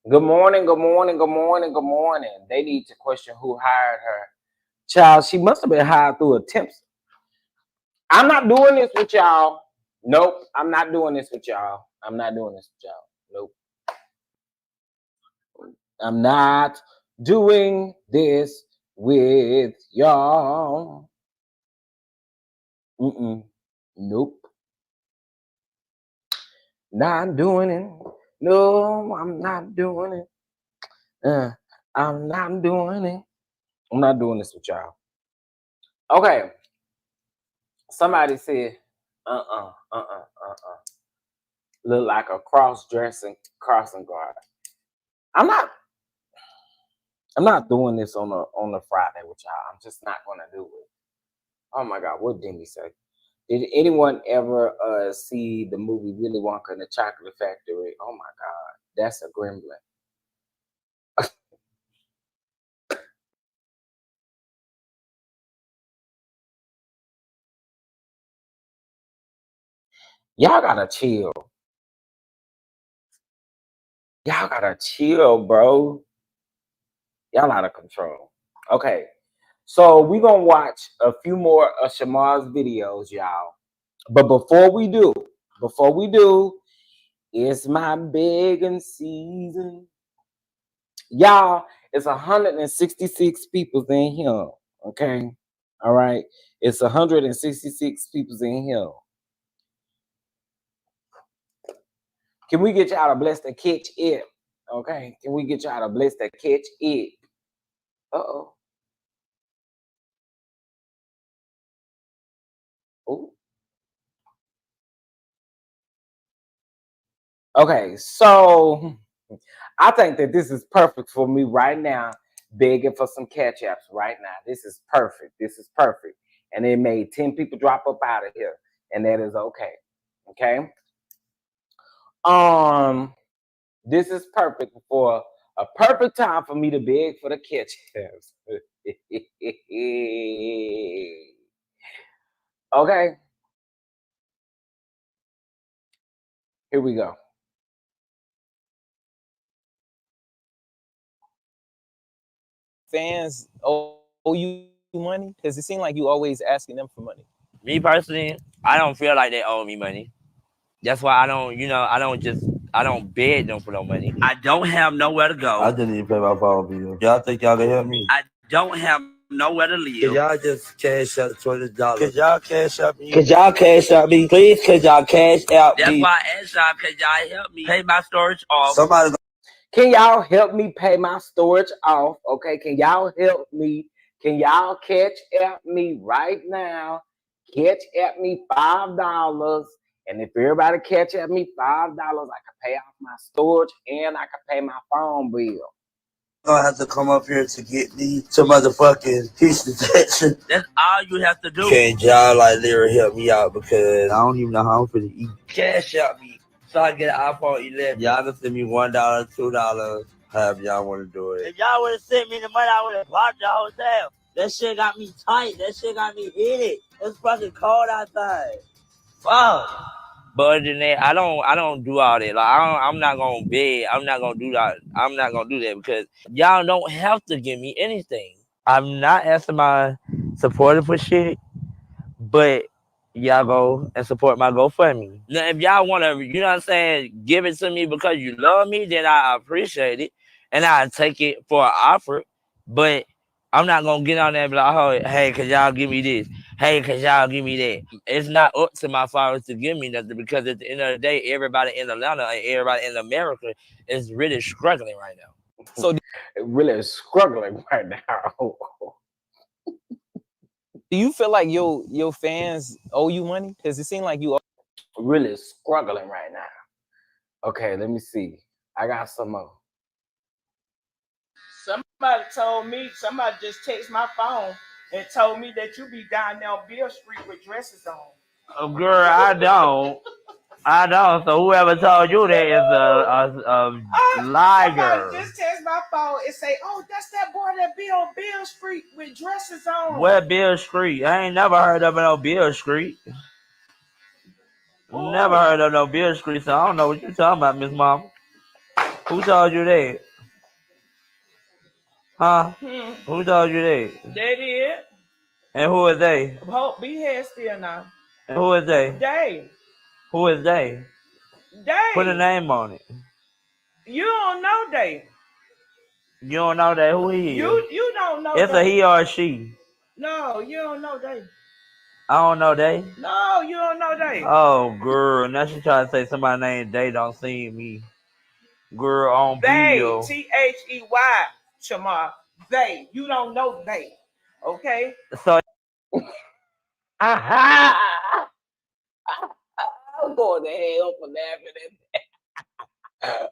Good morning, good morning, good morning, good morning. They need to question who hired her. Child, she must have been hired through attempts. I'm not doing this with y'all. Nope, I'm not doing this with y'all. I'm not doing this with y'all. Nope. I'm not doing this with y'all. Nope. Not doing it. No, I'm not doing it. I'm not doing it. I'm not doing this with y'all. Okay. Somebody said, look like a crossing guard. I'm not doing this on a Friday with y'all. I'm just not gonna do it. Oh my God, what did Demi say? Did anyone ever see the movie Willy Wonka and the Chocolate Factory? Oh my God, that's a gremlin. Y'all gotta chill. Y'all gotta chill, bro. Y'all out of control. Okay, so we're gonna watch a few more of Shamar's videos, y'all. But before we do, it's my begging season. Y'all, it's 166 people in here. Okay. All right. It's 166 people in here. Can we get y'all to bless the catch it? Okay. Can we get y'all to bless the catch it? Uh-oh. Ooh. Okay, so I think that this is perfect for me right now, begging for some catch apps right now. This is perfect. This is perfect. And it made 10 people drop up out of here. And that is okay. Okay. This is perfect for a perfect time for me to beg for the catch apps. Okay. Here we go. Fans owe you money? Because it seemed like you always asking them for money. Me personally, I don't feel like they owe me money. That's why I don't beg them for no money. I don't have nowhere to go. I didn't even pay my phone bill. Y'all think y'all can help me? I don't have nowhere to live. Could y'all just cash out $20? Could y'all cash out me? Could y'all cash out me? Please, could y'all cash out me? That's why I asked y'all, could y'all help me pay my storage off? Somebody. Can y'all help me pay my storage off? Okay, can y'all help me? Can y'all catch at me right now? catch at me $5, and if everybody catch at me $5, I can pay off my storage and I can pay my phone bill. Gonna have to come up here to get me some motherfucking piece detection. That's all you have to do. Can't y'all like literally help me out because I don't even know how I'm finna eat. Cash out me so I get an iPhone 11. Y'all can send me $1, $2, however y'all want to do it. If y'all would have sent me the money, I would have blocked y'all hotel. That shit got me tight. That shit got me heated. It's fucking cold outside. Fuck. But other than that, I don't do all that. Like I'm not gonna beg. I'm not gonna do that. I'm not gonna do that because y'all don't have to give me anything. I'm not asking my supporter for shit, but y'all go and support my GoFundMe. Now, if y'all want to, you know what I'm saying, give it to me because you love me, then I appreciate it. And I take it for an offer. But I'm not going to get on there and be like, oh, hey, could y'all give me this? Hey, could y'all give me that? It's not up to my followers to give me nothing because at the end of the day, everybody in Atlanta and everybody in America is really struggling right now. So really struggling right now. do you feel like your fans owe you money? Because it seemed like you really struggling right now. Okay, let me see. I got some more. Somebody told me, somebody just texted my phone and told me that you be down there on Beale Street with dresses on. Oh, girl, I don't. I don't. So whoever told you that is a liar. Somebody just text my phone and say, "Oh, that's that boy that be on Beale Street with dresses on." What Beale Street? I ain't never heard of no Beale Street. Boy. Never heard of no Beale Street, so I don't know what you talking about, Miss Mama. Who told you that? Huh? Who told you that? They did. And who is they? Hope be here still now. And who is they? They. Who is they? They. Put a name on it. You don't know they. You don't know that? Who he is? You don't know it's they. A he or a she. No, you don't know they. I don't know they. No, you don't know they. Oh, girl. Now she trying to say somebody named they don't see me. Girl, on They, video. They, Shamar. They. You don't know they. Okay? So I'm going to hell for laughing at that.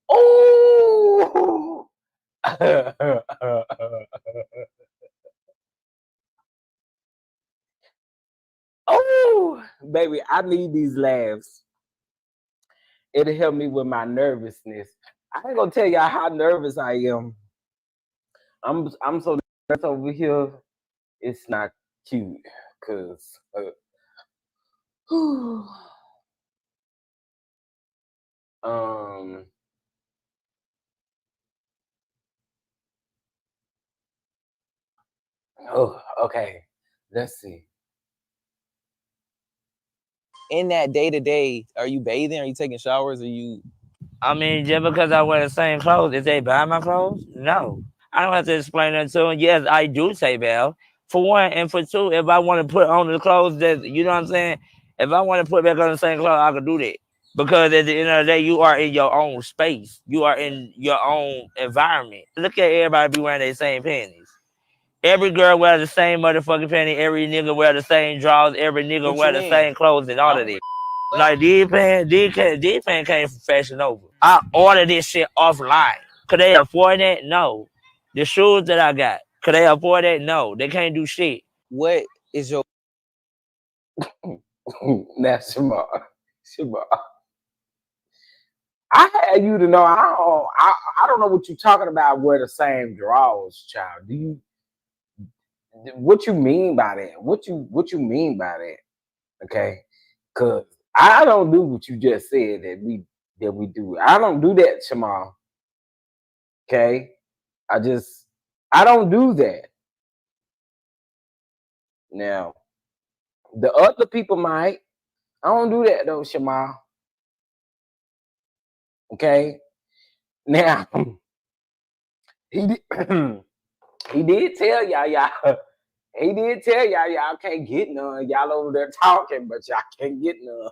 Oh. Oh, baby, I need these laughs. It'll help me with my nervousness. I ain't gonna tell y'all how nervous I am. I'm so nervous over here. It's not cute, cause oh, okay. Let's see. in that day to day, are you bathing? Are you taking showers? Are you? I mean, just because I wear the same clothes, if they buy my clothes, no. I don't have to explain that to them. Yes, I do take bath. For one, and for two, if I want to put on the clothes that, you know what I'm saying? If I want to put back on the same clothes, I can do that. Because at the end of the day, you are in your own space. You are in your own environment. Look at everybody be wearing their same panties. Every girl wear the same motherfucking panty. Every nigga wear the same drawers. Every nigga wear the same clothes and all of that. Like these pants came from Fashion Nova. I ordered this shit offline. Could they afford that? No. The shoes that I got, could they afford that? No. They can't do shit. What is your? That's Shamar. I had you to know I don't know what you're talking about. Wear the same drawers, child. Do you? What you mean by that? What you mean by that? Okay, cause I don't do what you just said that we do. I don't do that, Shamar. Okay, I don't do that. Now the other people might. I don't do that though, Shamar. Okay, now he did, he did tell y'all. He did tell y'all can't get none. Y'all over there talking, but y'all can't get none.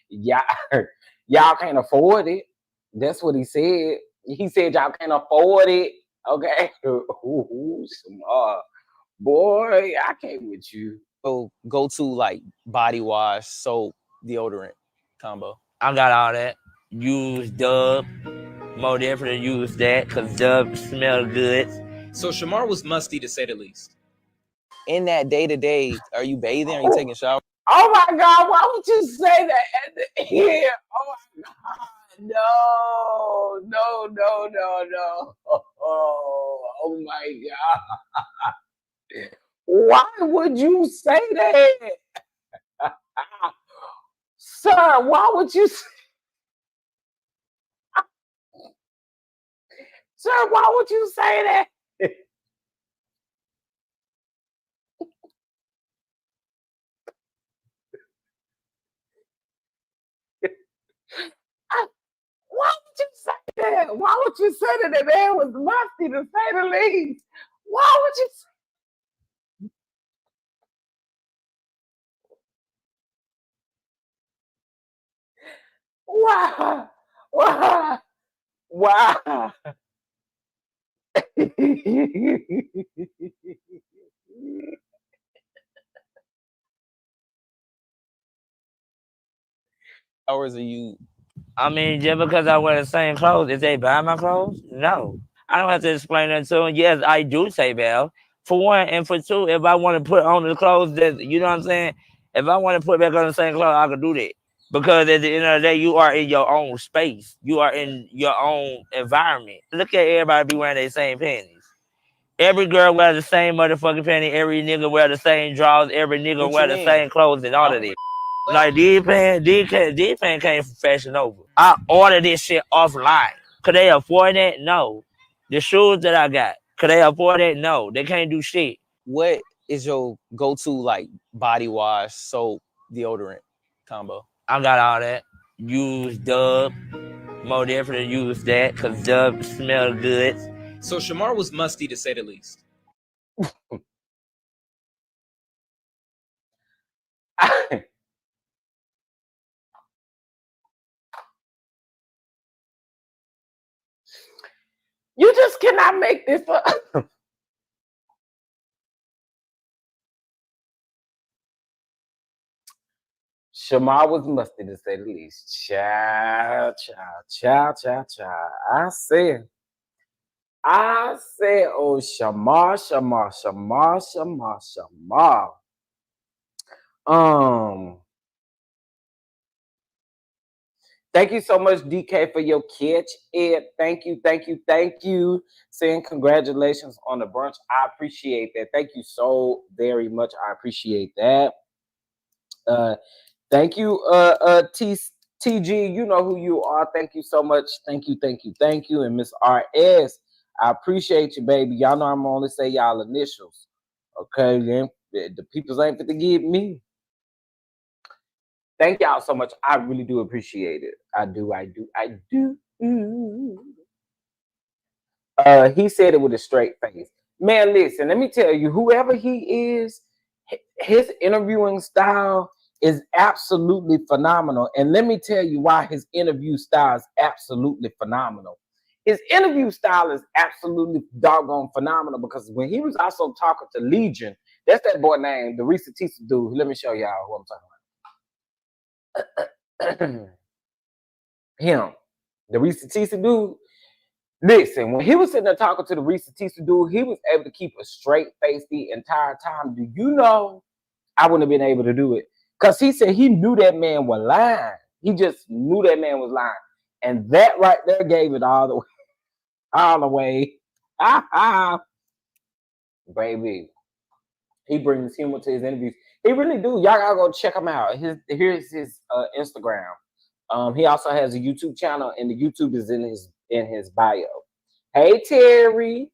Y'all can't afford it. That's what he said. He said y'all can't afford it. Okay. Ooh, boy, I can't with you. So go to like body wash, soap, deodorant combo. I got all that. Use Dove. More definitely use that because Dove smell good. So Shamar was musty to say the least. In that day-to-day, are you bathing? Are you taking a shower? Oh my God, why would you say that at the end? Oh my God. No. Oh my God. Why would you say that? Sir, why would you say Sir, why would you say that? Why would you say that? Why would you say that the man was musty to say the least? Why would you say why? Why? Hours are you? I mean, just because I wear the same clothes, if they buy my clothes, no. I don't have to explain that to them. Yes, I do say bath. For one, and for two, if I want to put on the clothes that, you know what I'm saying? If I want to put back on the same clothes, I can do that. Because at the end of the day, you are in your own space. You are in your own environment. Look at everybody be wearing their same panties. Every girl wear the same motherfucking panty. Every nigga wear the same drawers. Every nigga wear the same clothes and all of this. Like these pants came from Fashion Nova. I ordered this shit offline. Could they afford that? No. The shoes that I got, could they afford it? No. They can't do shit. What is your go-to like body wash, soap, deodorant combo? I got all that. Use Dove. More definitely use that because Dove smell good. So Shamar was musty to say the least. You just cannot make this up. Shamar was musty to say the least. Child. I said, oh, Shamar. Thank you so much, DK, for your catch. Ed, thank you. Saying congratulations on the brunch. I appreciate that. Thank you so very much. I appreciate that. Thank you, TG. You know who you are. Thank you so much. Thank you. And Miss RS, I appreciate you, baby. Y'all know I'm only say y'all initials. Okay, then the peoples ain't fit to get me. Thank y'all so much. I really do appreciate it. I do. He said it with a straight face. Man, listen, let me tell you, whoever he is, his interviewing style is absolutely phenomenal. And let me tell you why his interview style is absolutely phenomenal. His interview style is absolutely doggone phenomenal because when he was also talking to Legion, that's that boy named the Reese Tisa dude. Let me show y'all who I'm talking about. Him, the Reese Tisa dude. Listen, when he was sitting there talking to the Reese Tisa dude, he was able to keep a straight face the entire time. Do you know I wouldn't have been able to do it? Because he said he knew that man was lying. He just knew that man was lying. And that right there gave it all the way. All the way. Baby. He brings humor to his interviews. He really do. Y'all gotta go check him out. Here's his Instagram. He also has a YouTube channel, and the YouTube is in his bio. Hey Terry.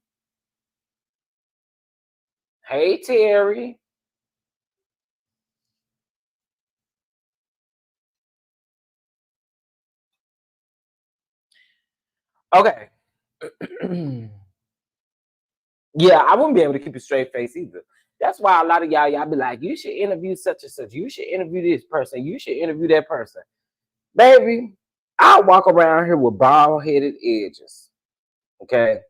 Hey Terry. Okay. Yeah, I wouldn't be able to keep a straight face either. That's why a lot of y'all be like, you should interview such and such. You should interview this person. You should interview that person. Baby, I walk around here with bald-headed edges. Okay.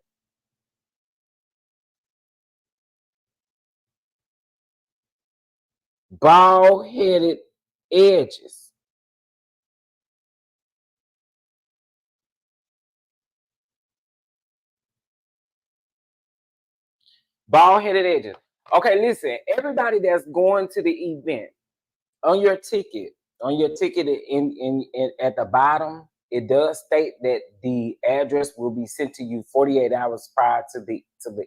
Bald-headed edges. Bald-headed edges. Okay, listen, everybody that's going to the event, on your ticket in at the bottom, it does state that the address will be sent to you 48 hours prior to the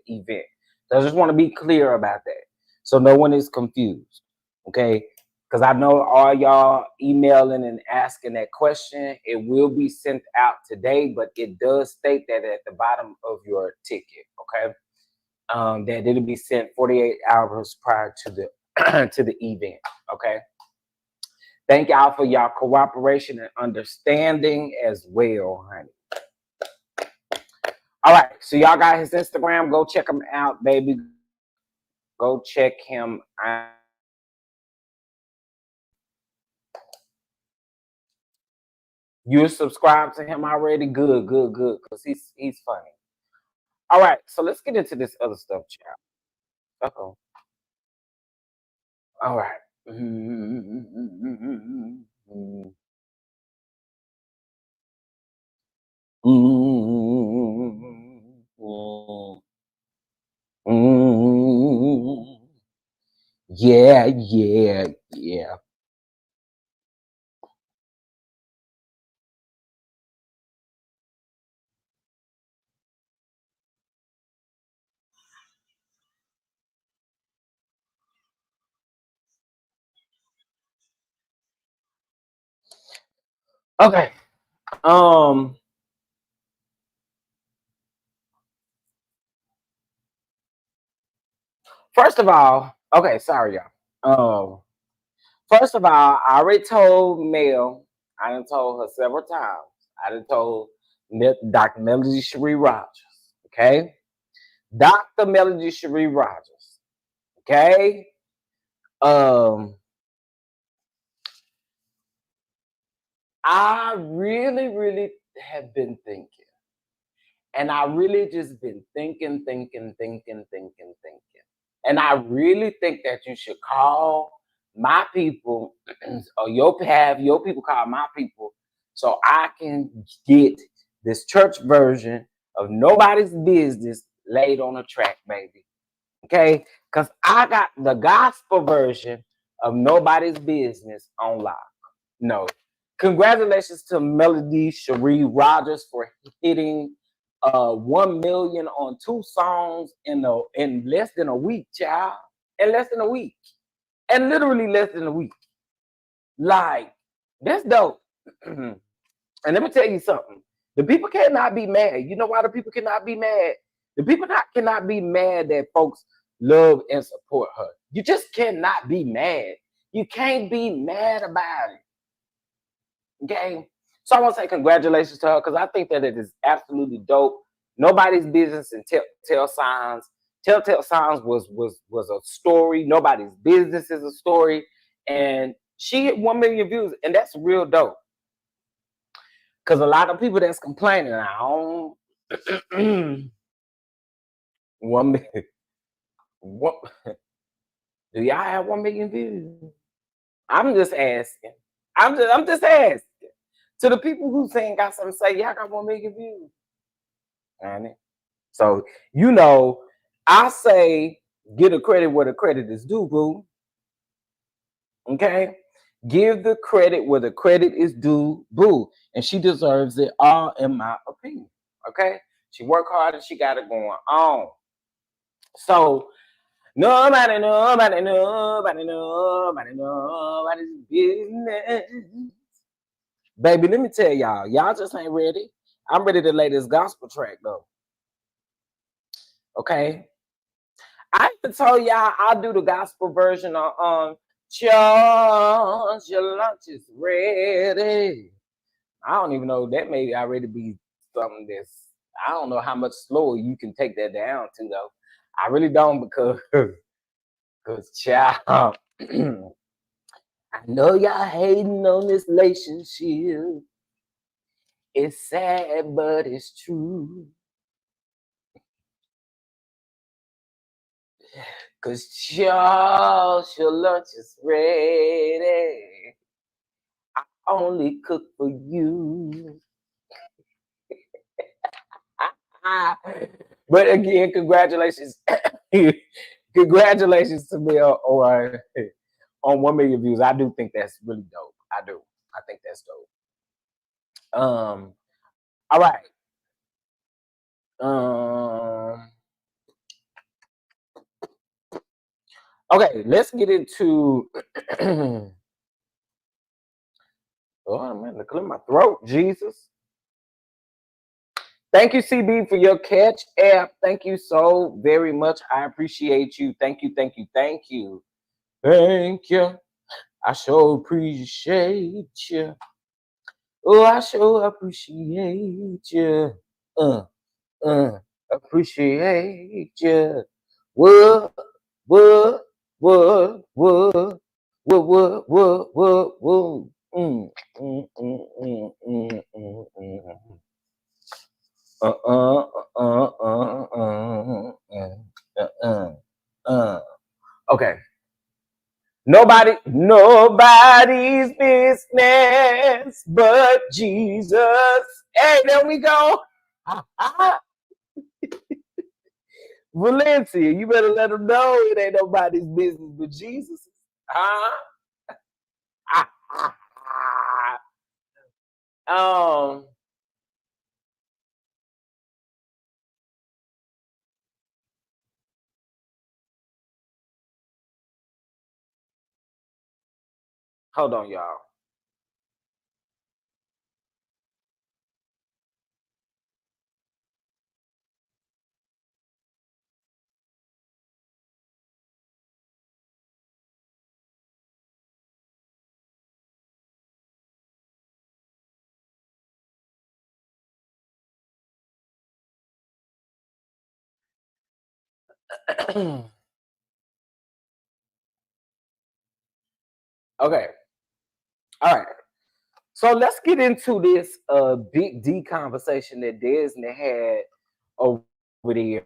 event. So I just want to be clear about that, so no one is confused, okay? Because I know all y'all emailing and asking that question. It will be sent out today, but it does state that at the bottom of your ticket, okay? That it'll be sent 48 hours prior to the to the event, okay? Thank y'all for y'all cooperation and understanding as well, honey. All right, so y'all got his Instagram. Go check him out, baby. Go check him out. You're subscribed to him already? Good, because he's funny. All right, so let's get into this other stuff, child. Uh-oh. All right. Yeah. Okay. First of all, okay, sorry, y'all. First of all, I already told Mel, I done told her several times. I done told Dr. Melody Sheree Rogers, okay? Dr. Melody Sheree Rogers, okay? I really have been thinking. And I really just been thinking. And I really think that you should call my people, or have your people call my people, so I can get this church version of Nobody's Business laid on a track, baby. Okay? Because I got the gospel version of Nobody's Business on lock. No. Congratulations to Melody Sheree Rogers for hitting 1 million on 2 songs in less than a week, child. In less than a week. And literally less than a week. Like, that's dope. And let me tell you something. The people cannot be mad. You know why the people cannot be mad? The people cannot be mad that folks love and support her. You just cannot be mad. You can't be mad about it. Okay? So I want to say congratulations to her, because I think that it is absolutely dope. Nobody's Business and Telltale Signs. Telltale Signs was a story. Nobody's Business is a story. And she hit 1 million views, and that's real dope. Because a lot of people that's complaining, I don't 1 million. What do y'all have 1 million views? I'm just asking. I'm just asking. To the people who saying got something to say, y'all got 1 million views. Honey. So, you know, I say give the credit where the credit is due, boo. Okay? Give the credit where the credit is due, boo. And she deserves it all, in my opinion. Okay? She worked hard and she got it going on. So, Nobody's business. Baby, let me tell y'all. Y'all just ain't ready. I'm ready to lay this gospel track though. Okay. I even told y'all I'll do the gospel version on Charles, your lunch is ready. I don't even know. That may already be something that's, I don't know how much slower you can take that down to though. I really don't because child, I know y'all hating on this relationship. It's sad, but it's true. Cause Charles, your lunch is ready. I only cook for you. But again, congratulations. Congratulations to me on 1 million views. I do think that's really dope. I do. I think that's dope. All right. Okay, let's get into oh man, to clear my throat, Jesus. Thank you, CB, for your catch app. Thank you so very much. I appreciate you. Thank you, thank you, thank you. Thank you. I sure appreciate you. Oh, I sure appreciate you. Appreciate you. What? Okay. Nobody's business but Jesus. Hey, there we go. Valencia, you better let them know it ain't nobody's business but Jesus. Hold on, y'all. Okay. All right. So let's get into this big D conversation that Disney had over there.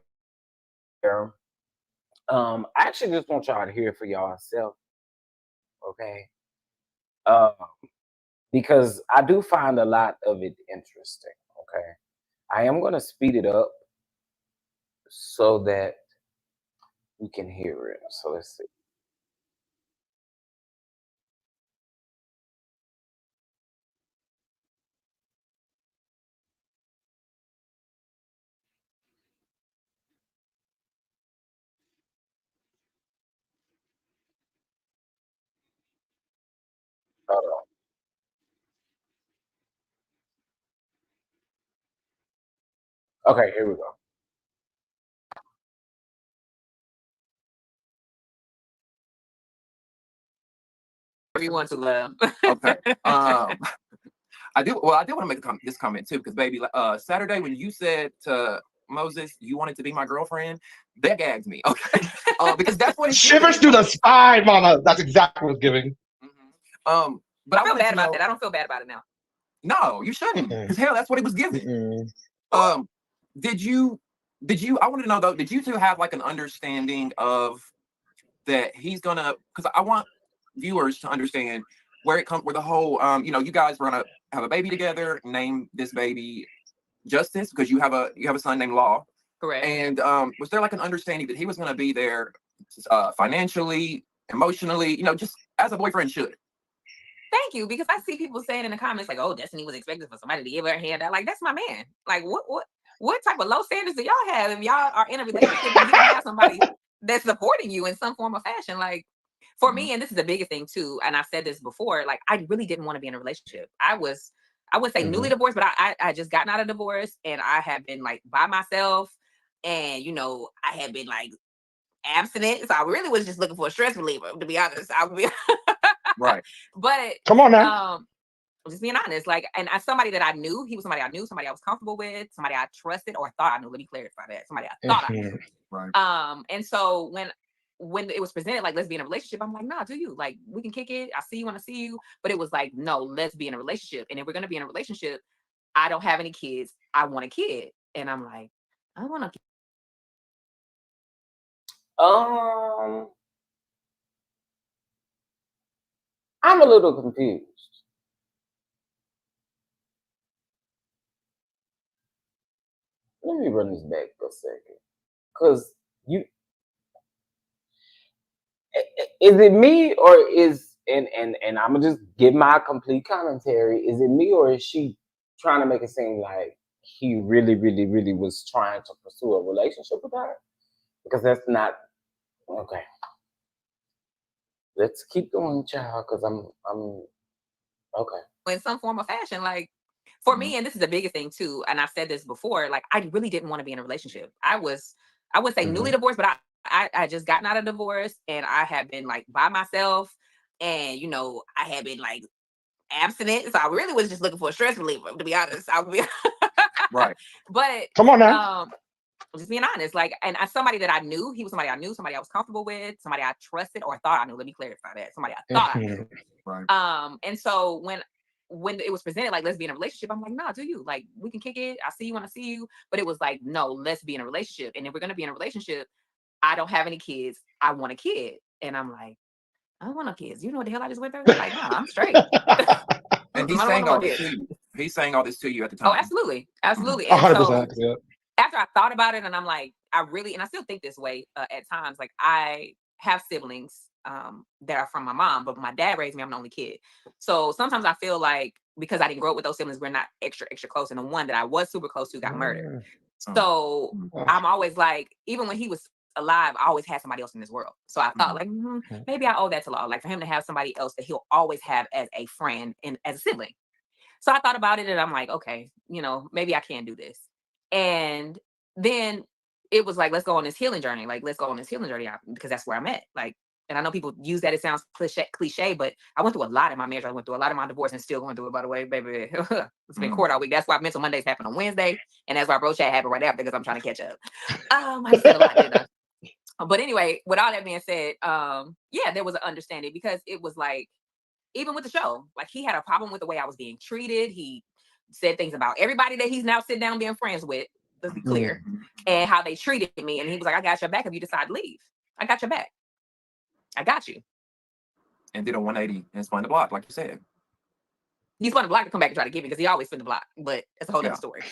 I actually just want y'all to hear it for yourself. Okay. Because I do find a lot of it interesting. Okay. I am going to speed it up so that we can hear it. So let's see. Hold on. Okay, here we go. You want to laugh. Okay. I do want to make this comment too, because baby, Saturday when you said to Moses you wanted to be my girlfriend, that gagged me. Okay. Because that's what it's shivers through the spine, mama. That's exactly what it's giving. Mm-hmm. But I feel bad about that. I don't feel bad about it now. No, you shouldn't. Because hell, that's what it was giving. Did you I want to know though, did you two have like an understanding of that he's gonna, because I want viewers to understand where it comes, where the whole you guys were gonna have a baby together, name this baby Justice, because you have a son named Law. Correct. And was there like an understanding that he was gonna be there financially, emotionally, just as a boyfriend should? Thank you, because I see people saying in the comments like, "Oh, Destiny was expecting for somebody to give her hand out." Like, that's my man. Like, what type of low standards do y'all have if y'all are in a relationship and you don't have somebody that's supporting you in some form or fashion. Like for me, and this is the biggest thing too, and I've said this before, like I really didn't want to be in a relationship. I would say newly divorced, but I just gotten out of divorce, and I have been like by myself, and you know, I had been like abstinent, so I really was just looking for a stress reliever, to be honest. I would be Right. But Come on now. just being honest, like, and as somebody that I knew, he was somebody I knew, somebody I was comfortable with, somebody I trusted or thought I knew. Let me clarify that. Somebody I thought I knew. Right. And so when it was presented like, let's be in a relationship, I'm like, nah, do you? Like, we can kick it. I see you, want to see you. But it was like, no, let's be in a relationship. And if we're going to be in a relationship, I don't have any kids. I want a kid. And I'm like, I want a kid. I'm a little confused. Let me run this back for a second. Because is it me or is, and I'm going to just give my complete commentary. Is it me or is she trying to make it seem like he really, really, really was trying to pursue a relationship with her? Because that's not, okay. Let's keep going, child, because I'm okay. In some form of fashion, like for me, and this is the biggest thing too, and I've said this before, like I really didn't want to be in a relationship. I would say newly divorced, but I just gotten out of divorce, and I had been like by myself, and you know, I had been like abstinent, so I really was just looking for a stress reliever, to be honest. I would be right. But come on now. Just being honest, like, and as somebody that I knew, he was somebody I knew, somebody I was comfortable with, somebody I trusted or thought I knew. Let me clarify that. Somebody I thought I knew. Right. And so when it was presented like, let's be in a relationship, I'm like, nah, do you? Like, we can kick it. I see you, want to see you. But it was like, no, let's be in a relationship. And if we're going to be in a relationship, I don't have any kids. I want a kid. And I'm like, I don't want no kids. You know what the hell I just went through? Like, no, I'm straight. And he's saying all this to you. He's saying all this to you at the time. Oh, absolutely. Absolutely. 100%. Yeah. After I thought about it, and I'm like, and I still think this way at times, like I have siblings that are from my mom, but my dad raised me, I'm the only kid. So sometimes I feel like because I didn't grow up with those siblings, we're not extra close. And the one that I was super close to got murdered. So I'm always like, even when he was alive, I always had somebody else in this world. So I thought like, maybe I owe that to law. Like for him to have somebody else that he'll always have as a friend and as a sibling. So I thought about it, and I'm like, okay, you know, maybe I can do this. And then it was like, let's go on this healing journey. Like, let's go on this healing journey because that's where I'm at. Like, and I know people use that. It sounds cliche, but I went through a lot in my marriage. I went through a lot in my divorce and still going through it, by the way, baby. It's been court all week. That's why Mental Mondays happen on Wednesday. And that's why Bro Chat happened right after because I'm trying to catch up. I said a lot, didn't I? But anyway, with all that being said, yeah, there was an understanding because it was like, even with the show, like he had a problem with the way I was being treated. He said things about everybody that he's now sitting down being friends with, let's be clear, and how they treated me. And he was like, I got your back if you decide to leave. I got your back. I got you. And did a 180 and spun the block, like you said. He spun the block to come back and try to get me because he always spun the block, but that's a whole other story.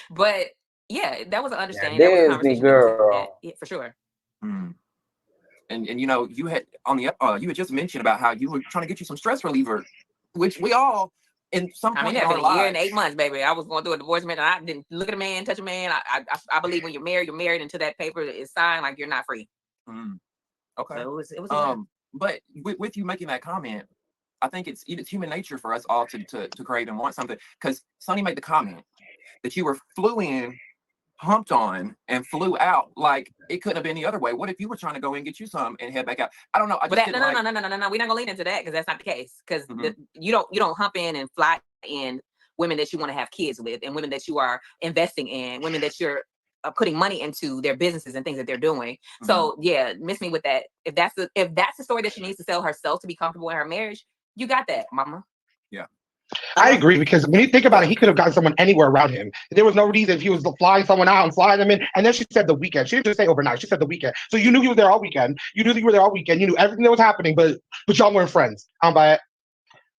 But yeah, that was an understanding. Yeah, that was a conversation girl. Yeah, for sure. And you know, you had on the you had just mentioned about how you were trying to get you some stress reliever, which we all in some point in our lives. A year and 8 months, baby. I was going through a divorce, man, and I didn't look at a man, touch a man. I believe when you're married until that paper is signed, like you're not free. Okay. So it was but with you making that comment, I think it's human nature for us all to crave and want something. Because Sunni made the comment that you were flew in, humped on, and flew out. Like it couldn't have been the other way. What if you were trying to go in and get you some and head back out? I don't know. No. We're not gonna lean into that because that's not the case. Because you don't hump in and fly in women that you want to have kids with, and women that you are investing in, women that you're putting money into their businesses and things that they're doing. So yeah, miss me with that. If that's the story that she needs to sell herself to be comfortable in her marriage, you got that, mama. Yeah. I agree, because when you think about it, he could have gotten someone anywhere around him. There was no reason if he was flying someone out and flying them in. And then she said the weekend. She didn't just say overnight. She said the weekend. So you knew he was there all weekend. You knew that you were there all weekend. You knew everything that was happening, but y'all weren't friends. I don't buy it.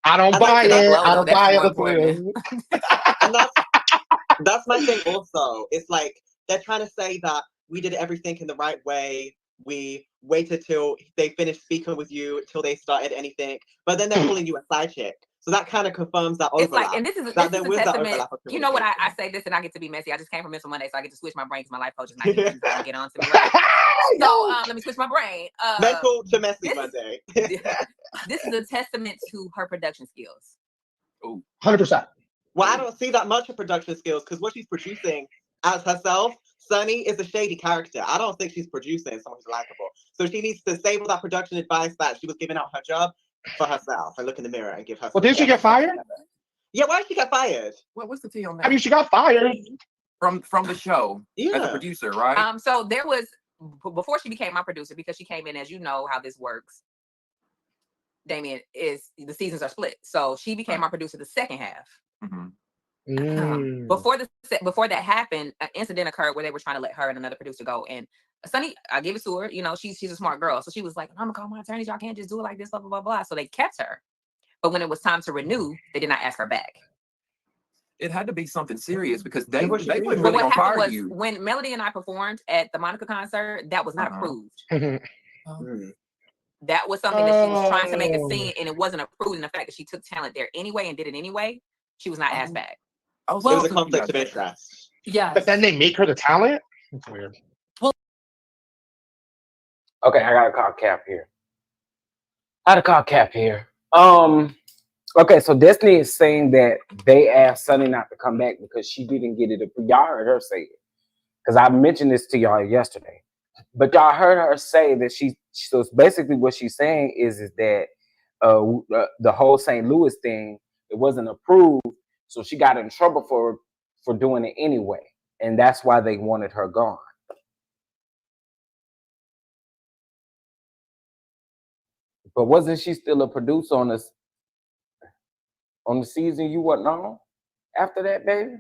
I don't buy it. And that's my thing also. It's like they're trying to say that we did everything in the right way. We waited till they finished speaking with you till they started anything. But then they're calling you a side chick. So that kind of confirms that It's overlap. like, and this is that a was that testament. overlap of You know what I say this, and I get to be messy. I just came from Mental Monday, so I get to switch my brain because my life coach is not here. She's not gonna get on to me, right? So let me switch my brain. Mental to messy Monday. This is a testament to her production skills. 100%. Well, I don't see that much of production skills because what she's producing as herself, Sunni, is a shady character. I don't think she's producing someone who's likable. So she needs to save all that production advice that she was giving out her job for herself and look in the mirror and give herself. Well, didn't she get fired? Yeah, why did she get fired? What's the tea on that? I mean, she got fired from the show as a producer, right? So there was, before she became my producer, because she came in, as you know how this works, Damien, is the seasons are split. So she became my producer the second half. Before that happened, an incident occurred where they were trying to let her and another producer go. And Sunni, I give it to her, you know, she's a smart girl. So she was like, I'm gonna call my attorneys, y'all can't just do it like this, blah, blah, blah, blah. So they kept her. But when it was time to renew, they did not ask her back. It had to be something serious because they wouldn't But really what gonna happened fire was you. when Melody and I performed at the Monica concert, that was not approved. That was something that she was trying to make a scene, and it wasn't approved. And the fact that she took talent there anyway and did it anyway, she was not asked back. It was a conflict of interest. Yeah. But then they make her the talent? It's weird. Okay, I gotta call Cap here. Okay, so Destiny is saying that they asked Sunni not to come back because she didn't get it approved. Y'all heard her say it. Because I mentioned this to y'all yesterday. But y'all heard her say that so basically what she's saying is that the whole St. Louis thing, it wasn't approved, so she got in trouble for doing it anyway. And that's why they wanted her gone. But wasn't she still a producer on the season you wasn't on after that, baby?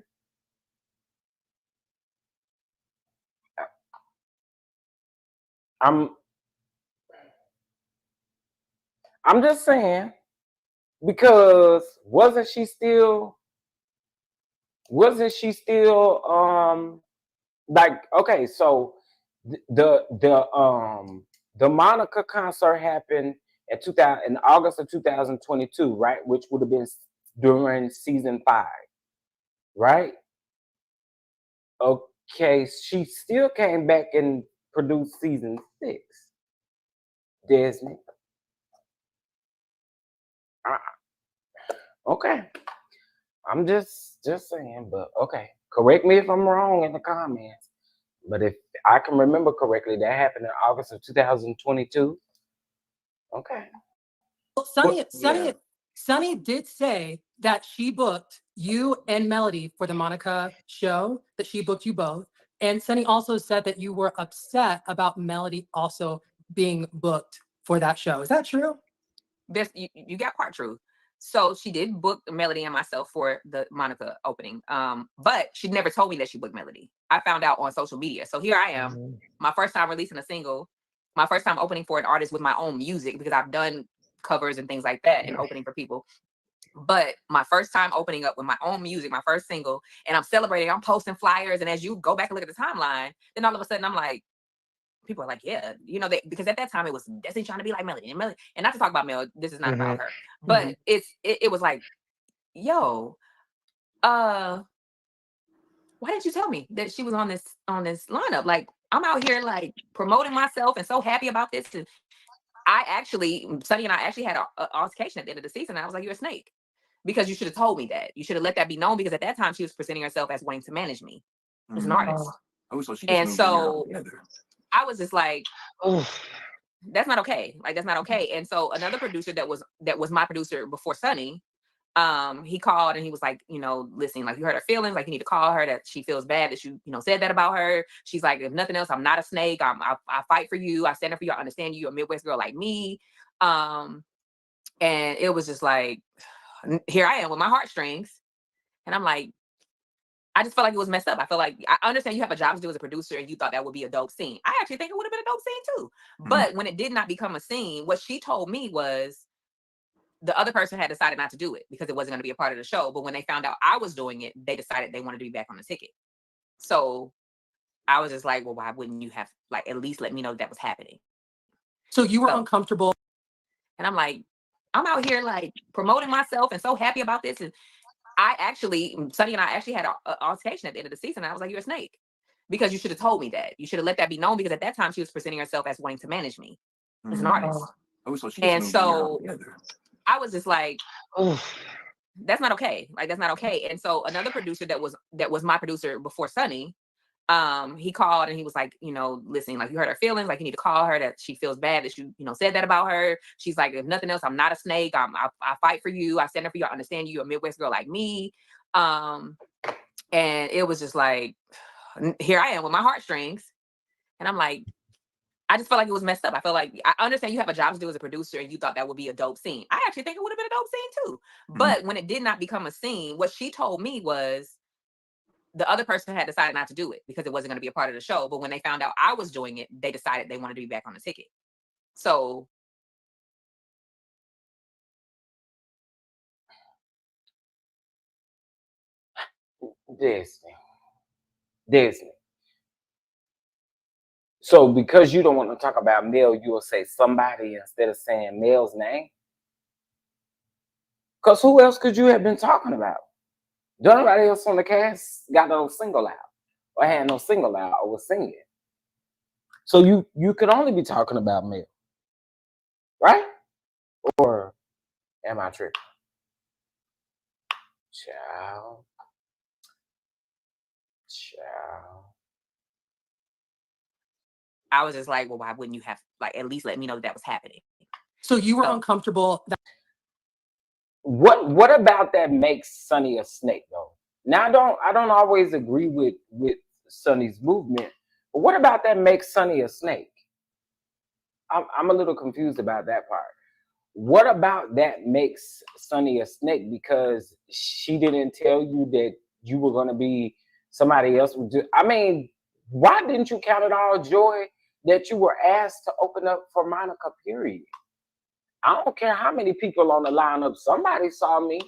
I'm just saying, because wasn't she still like, okay, so the Monica concert happened in August of 2022, right? Which would have been during season 5, right? Okay, she still came back and produced season 6. Disney. Okay. I'm just saying, but okay. Correct me if I'm wrong in the comments. But if I can remember correctly, that happened in August of 2022. Okay. Well, Sunni did say that she booked you and Melody for the Monica show, that she booked you both. And Sunni also said that you were upset about Melody also being booked for that show. Is that true? You got part true. So she did book Melody and myself for the Monica opening. But she never told me that she booked Melody. I found out on social media. So here I am, my first time releasing a single, my first time opening for an artist with my own music, because I've done covers and things like that and opening for people. But my first time opening up with my own music, my first single, and I'm celebrating, I'm posting flyers. And as you go back and look at the timeline, then all of a sudden I'm like, people are like, yeah, you know, because at that time it was Destiny trying to be like Melody and not to talk about Mel. This is not about her, but it was like, yo, why didn't you tell me that she was on this lineup? Like, I'm out here like promoting myself and so happy about this. And Sunni and I actually had an altercation at the end of the season. And I was like, you're a snake, because you should have told me that. You should have let that be known, because at that time she was presenting herself as wanting to manage me as an artist. And so I was just like, that's not okay. Like, that's not okay. And so another producer that was my producer before Sunni, he called and he was like, you know, listen, like, you hurt her feelings. Like, you need to call her, that she feels bad that you said that about her. She's like, if nothing else, I'm not a snake. I fight for you. I stand up for you. I understand you. You're a Midwest girl like me. And it was just like, here I am with my heartstrings. And I'm like, I just felt like it was messed up. I feel like, I understand you have a job to do as a producer and you thought that would be a dope scene. I actually think it would have been a dope scene too. But when it did not become a scene, what she told me was the other person had decided not to do it because it wasn't going to be a part of the show. But when they found out I was doing it, they decided they wanted to be back on the ticket. So I was just like, well, why wouldn't you have like at least let me know that was happening? So you were uncomfortable. And I'm like, I'm out here like promoting myself and so happy about this. And Sunni and I actually had an altercation at the end of the season. I was like, you're a snake. Because you should have told me that. You should have let that be known, because at that time she was presenting herself as wanting to manage me as an artist. So she and so I was just like, that's not okay. Like, that's not okay. And so another producer that was my producer before Sunni, he called and he was like, listen, like, you hurt her feelings. Like, you need to call her, that she feels bad that you said that about her. She's like, if nothing else, I'm not a snake. I fight for you. I stand up for you. I understand you. You're a Midwest girl like me. And it was just like, here I am with my heartstrings. And I'm like, I just felt like it was messed up. I felt like, I understand you have a job to do as a producer and you thought that would be a dope scene. I actually think it would have been a dope scene too. But when it did not become a scene, what she told me was the other person had decided not to do it because it wasn't going to be a part of the show. But when they found out I was doing it, they decided they wanted to be back on the ticket. So Disney. So because you don't want to talk about Mel, you will say somebody instead of saying Mel's name? Because who else could you have been talking about? Nobody else on the cast got no single out or had no single out or was singing. So you could only be talking about Mel, right? Or am I tripping? Child. I was just like, well, why wouldn't you have, like, at least let me know that was happening? So you were uncomfortable. What about that makes Sunni a snake though? Now I don't always agree with Sunni's movement, but what about that makes Sunni a snake? I'm a little confused about that part. What about that makes Sunni a snake? Because she didn't tell you that you were going to be somebody else. I mean, why didn't you count it all joy that you were asked to open up for Monica, period? I don't care how many people on the lineup, somebody saw me,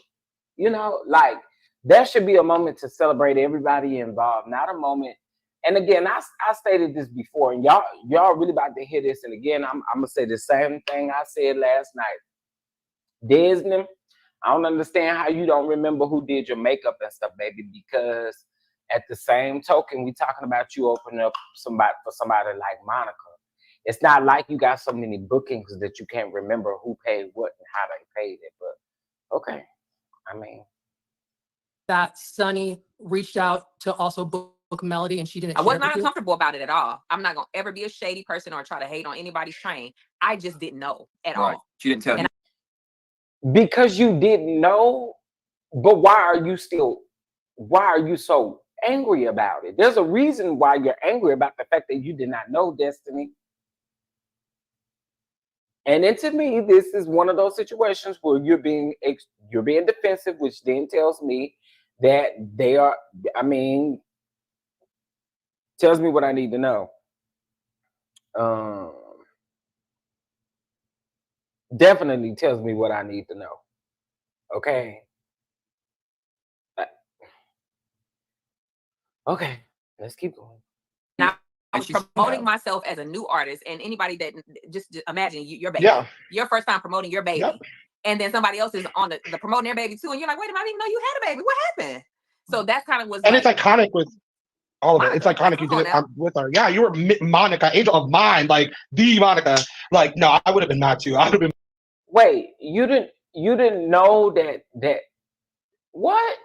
like there should be a moment to celebrate everybody involved, not a moment. And again, I stated this before, and y'all really about to hear this. And again, I'm gonna say the same thing I said last night. Disney, I don't understand how you don't remember who did your makeup and stuff, baby, because at the same token, we talking about you opening up for somebody like Monica. It's not like you got so many bookings that you can't remember who paid what and how they paid it. But okay, I mean, that Sunni reached out to also book Melody and she didn't. I was not uncomfortable about it at all. I'm not gonna ever be a shady person or try to hate on anybody's train. I just didn't know at all. She didn't tell you. Because you didn't know, but why are you so angry about it? There's a reason why you're angry about the fact that you did not know, Destiny. And then to me, this is one of those situations where you're being defensive, which then tells me that they are, tells me what I need to know. Definitely tells me what I need to know. Okay. Okay, let's keep going. Now, I was promoting myself as a new artist, and anybody that just imagine your baby, your first time promoting your baby, and then somebody else is on the promoting their baby too, and you're like, wait a minute, I didn't even know you had a baby. What happened? So that's kind of was. And like, it's iconic with all of it. It's iconic. You did it with her. Yeah, you were Monica, angel of mine, like the Monica. Like, no, I would have been mad too. I would have been. Wait, you didn't know that what?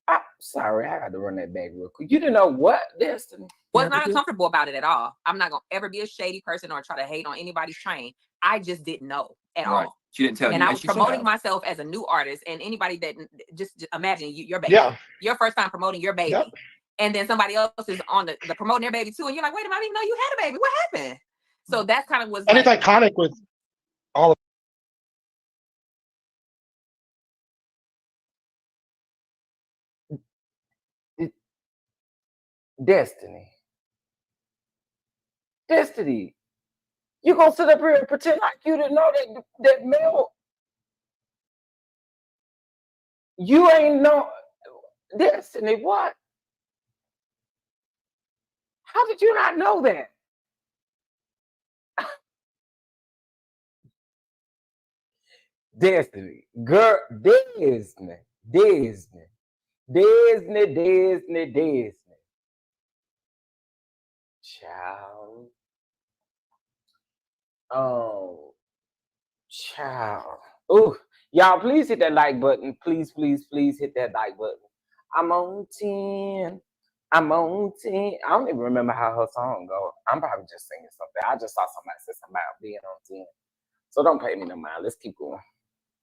I'm sorry, I got to run that back real quick. You didn't know what, Destiny? Was not uncomfortable about it at all. I'm not gonna ever be a shady person or try to hate on anybody's train. I just didn't know at all. She didn't tell you. And I was promoting myself as a new artist, and anybody that just imagine your baby, your first time promoting your baby, and then somebody else is on the promoting their baby too, and you're like, wait a minute, I didn't even know you had a baby. What happened? So that's kind of was. And it's iconic with all of Destiny, you gonna sit up here and pretend like you didn't know that Mel? You ain't know, Destiny. What? How did you not know that? Destiny. Girl, Disney. Disney. Disney, Disney, Disney. Child. Oh, child. Ooh, y'all, please hit that like button. Please, please, please hit that like button. I'm on 10. I'm on 10. I don't even remember how her song go. I'm probably just singing something. I just saw somebody say something about being on 10. So don't pay me no mind. Let's keep going.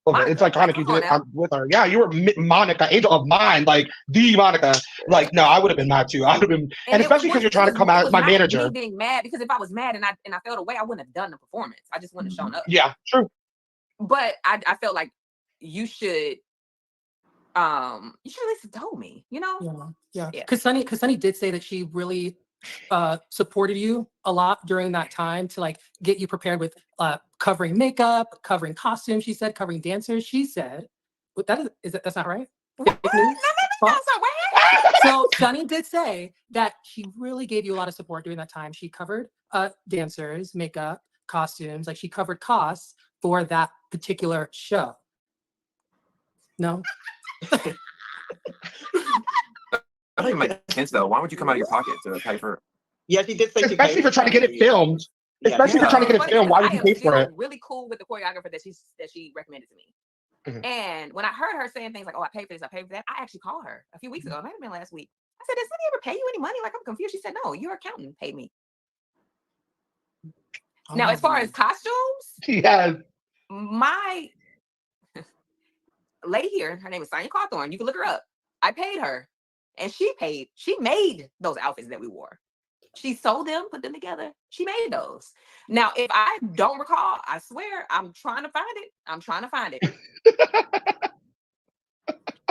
Monica, it's iconic you did it with her. Yeah, you were Monica, angel of mine, like the Monica. Like, no, I would have been mad too. I would have been, and especially because you're trying to come out as my manager. Me being mad, because if I was mad and I felt away, I wouldn't have done the performance. I just wouldn't have shown up. Yeah, true. But I felt like you should at least have told me, Yeah. Because Sunny did say that she really supported you a lot during that time to like get you prepared with covering makeup, covering costumes. She said covering dancers. She said, that's not right. So Sunny did say that she really gave you a lot of support during that time. She covered dancers, makeup, costumes. Like she covered costs for that particular show. No. I don't even make sense though. Why would you come out of your pocket to pay for? Yeah, she did say, especially for trying to get it filmed. Especially for trying to get it filmed. Why would you pay for it? Really cool with the choreographer that she recommended to me. Mm-hmm. And when I heard her saying things like, "Oh, I paid for this, I paid for that," I actually called her a few weeks ago. It might have been last week. I said, "Did Sunny ever pay you any money?" Like, I'm confused. She said, "No, your accountant paid me." Now, as far as costumes, yes, my lady here, her name is Sonia Cawthorn. You can look her up. I paid her, and she made those outfits that we wore. She sold them, put them together. She made those. Now, if I don't recall, I swear, I'm trying to find it.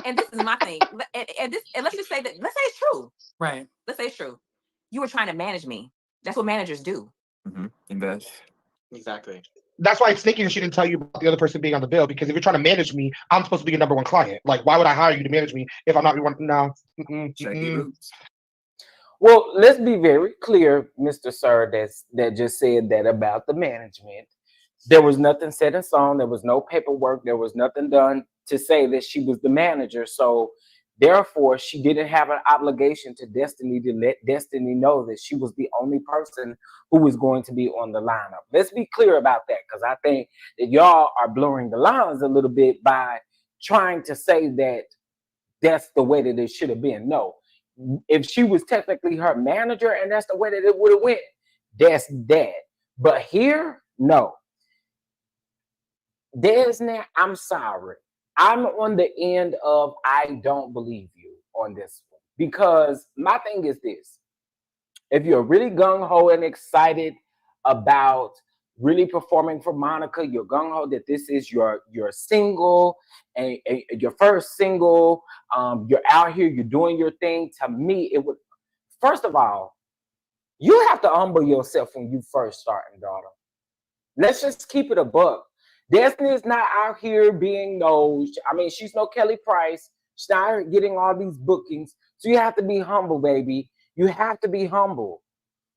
And this is my thing. And let's just say let's say it's true. Right. Let's say it's true. You were trying to manage me. That's what managers do. Mm-hmm. Invest. Exactly. That's why it's thinking she didn't tell you about the other person being on the bill, because if you're trying to manage me, I'm supposed to be your number one client. Like, why would I hire you to manage me if I'm not your one? No. Well, let's be very clear, Mr. Sir, that just said that about the management. There was nothing set in stone. There was no paperwork. There was nothing done to say that she was the manager. So therefore, she didn't have an obligation to Destiny to let Destiny know that she was the only person who was going to be on the lineup. Let's be clear about that, because I think that y'all are blurring the lines a little bit by trying to say that that's the way that it should have been. No. If she was technically her manager and that's the way that it would have went, that's that. But here, no. Disney, I'm sorry. I'm on the end of I don't believe you on this one. Because my thing is this. If you're really gung-ho and excited about really performing for Monica, you're gung-ho that this is your single, and your first single, you're out here, you're doing your thing. To me, it would, first of all, you have to humble yourself when you first starting, daughter. Let's just keep it a buck. Destiny is not out here being she's no Kelly Price. She's not getting all these bookings. So you have to be humble, baby. You have to be humble.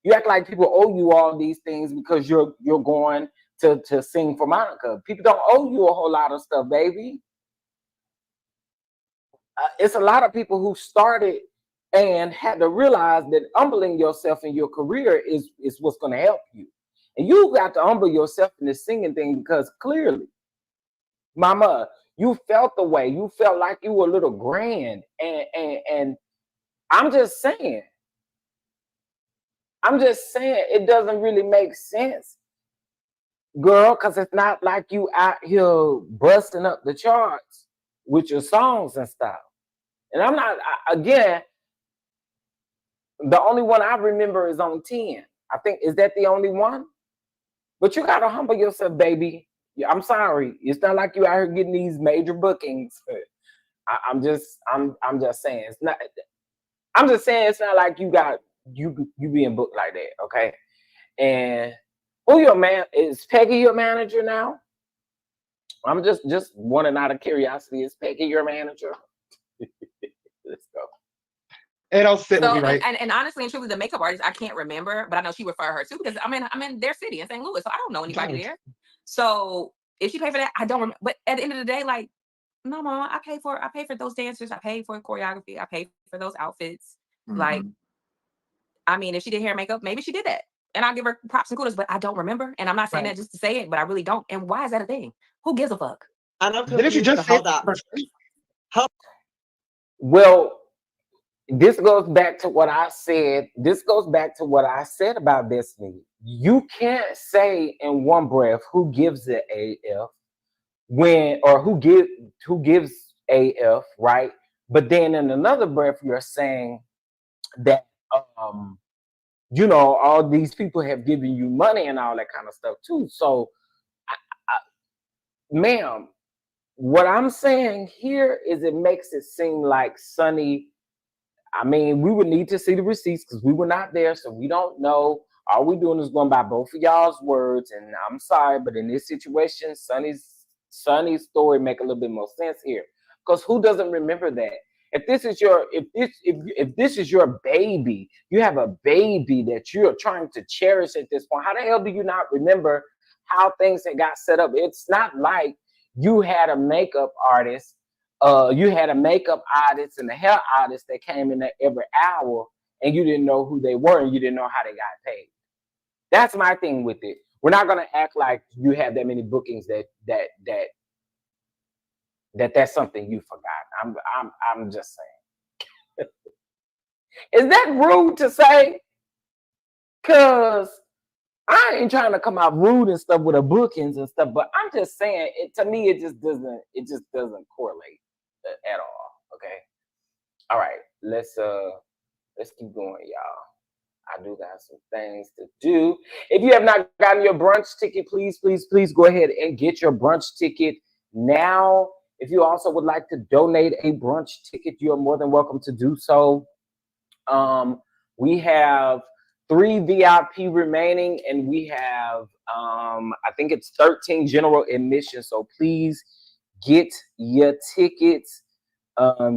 You act like people owe you all these things because you're going to sing for Monica. People don't owe you a whole lot of stuff, baby. It's a lot of people who started and had to realize that humbling yourself in your career is what's going to help you. And you got to humble yourself in this singing thing, because clearly, mama, you felt the way. You felt like you were a little grand. And I'm just saying it doesn't really make sense, girl, because it's not like you out here busting up the charts with your songs and stuff. And I'm not, again, the only one I remember is on 10. I think, is that the only one? But you got to humble yourself, baby. I'm sorry. It's not like you out here getting these major bookings. I'm just saying it's not. I'm just saying it's not like you being booked like that, okay? And who your man is? Peggy your manager now? I'm just wondering out of curiosity. Is Peggy your manager? Let's go. It'll sit with me, right? And honestly and truly, the makeup artist, I can't remember, but I know she referred her too, because I'm in their city in St. Louis, so I don't know anybody there. So if she paid for that, I don't remember. But at the end of the day, like, no, mom, I paid for those dancers. I paid for choreography. I paid for those outfits. Like, I mean, if she did hair and makeup, maybe she did that. And I'll give her props and kudos, but I don't remember. And I'm not saying that just to say it, but I really don't. And why is that a thing? Who gives a fuck? And I'm Didn't she confused just how say that. Well, this goes back to what I said. This goes back to what I said about Destiny. You can't say in one breath who gives the AF who gives AF, right? But then in another breath, you're saying that you know, all these people have given you money and all that kind of stuff too. So, ma'am, what I'm saying here is it makes it seem like Sunni. I mean, we would need to see the receipts because we were not there, so we don't know. All we're doing is going by both of y'all's words, and I'm sorry, but in this situation, Sunni's story make a little bit more sense here. Because who doesn't remember that? If this is your baby, you have a baby that you're trying to cherish at this point. How the hell do you not remember how things had got set up? It's not like you had a makeup artist. You had a makeup artist and a hair artist that came in there every hour, and you didn't know who they were, and you didn't know how they got paid. That's my thing with it. We're not gonna act like you have that many bookings that's something you forgot. I'm just saying. Is that rude to say? Cause I ain't trying to come out rude and stuff with the bookings and stuff, but I'm just saying to me it just doesn't correlate at all. Okay. All right. Let's keep going, y'all. I do got some things to do. If you have not gotten your brunch ticket, please go ahead and get your brunch ticket now. If you also would like to donate a brunch ticket, you are more than welcome to do so. We have 3 VIP remaining, and we have I think it's 13 general admission. So please get your tickets.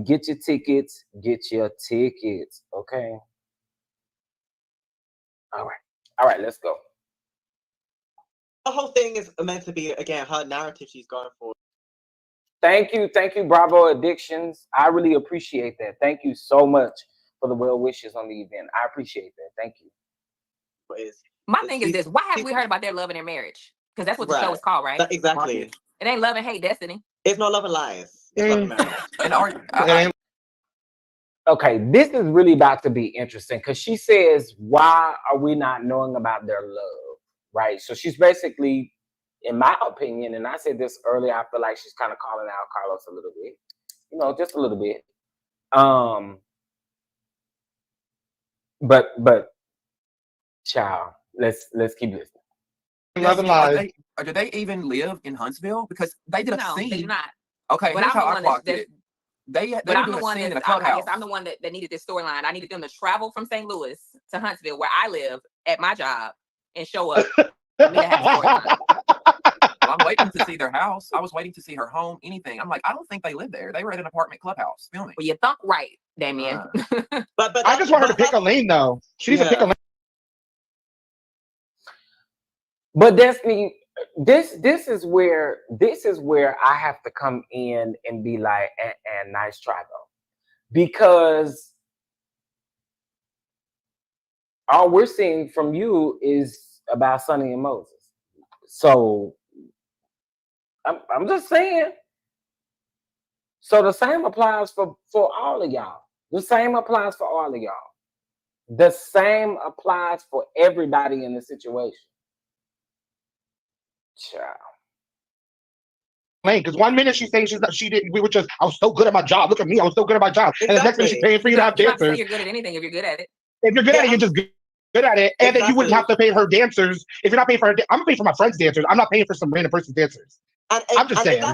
Get your tickets. Okay. All right, let's go. The whole thing is meant to be, again, her narrative she's going for. Thank you, Bravo Addictions. I really appreciate that. Thank you so much for the well wishes on the event. I appreciate that. Thank you. My thing is this: why haven't we heard about their love and their marriage? Because that's what the show is called, right? Exactly. It ain't Love and Hate Destiny. It's not Love and Lies. It's Love and Marriage. Okay, this is really about to be interesting because she says, why are we not knowing about their love? Right? So she's basically, in my opinion, and I said this earlier, I feel like she's kind of calling out Carlos a little bit. You know, just a little bit. But child, let's keep listening. Love and Lies. Do they even live in Huntsville? Because they did a scene. They do not. Okay, but here's I'm how the I one clocked it. But I'm the one that I guess I'm the one that needed this storyline. I needed them to travel from St. Louis to Huntsville, where I live at my job, and show up. For me to have a storyline. Well, I'm waiting to see their house. I was waiting to see her home. Anything. I'm like, I don't think they live there. They were at an apartment clubhouse filming. Well, you thunk right, Damien. But I just want her to pick a lane, though. She needs to pick a lane. But Destiny, this is where I have to come in and be like, and nice try though, because all we're seeing from you is about Sunni and Moses. So I'm just saying. So the same applies for all of y'all. The same applies for all of y'all. The same applies for everybody in the situation. Child. Because 1 minute she's saying she didn't. We were just. I was so good at my job. Look at me. I was so good at my job. Exactly. And the next minute she's paying for you to have dancers. You're good at anything if you're good at it. If you're good at it, you're just good at it, and then you wouldn't have to pay her dancers. If you're not paying for her, I'm gonna pay for my friend's dancers. I'm not paying for some random person's dancers. I'm just saying.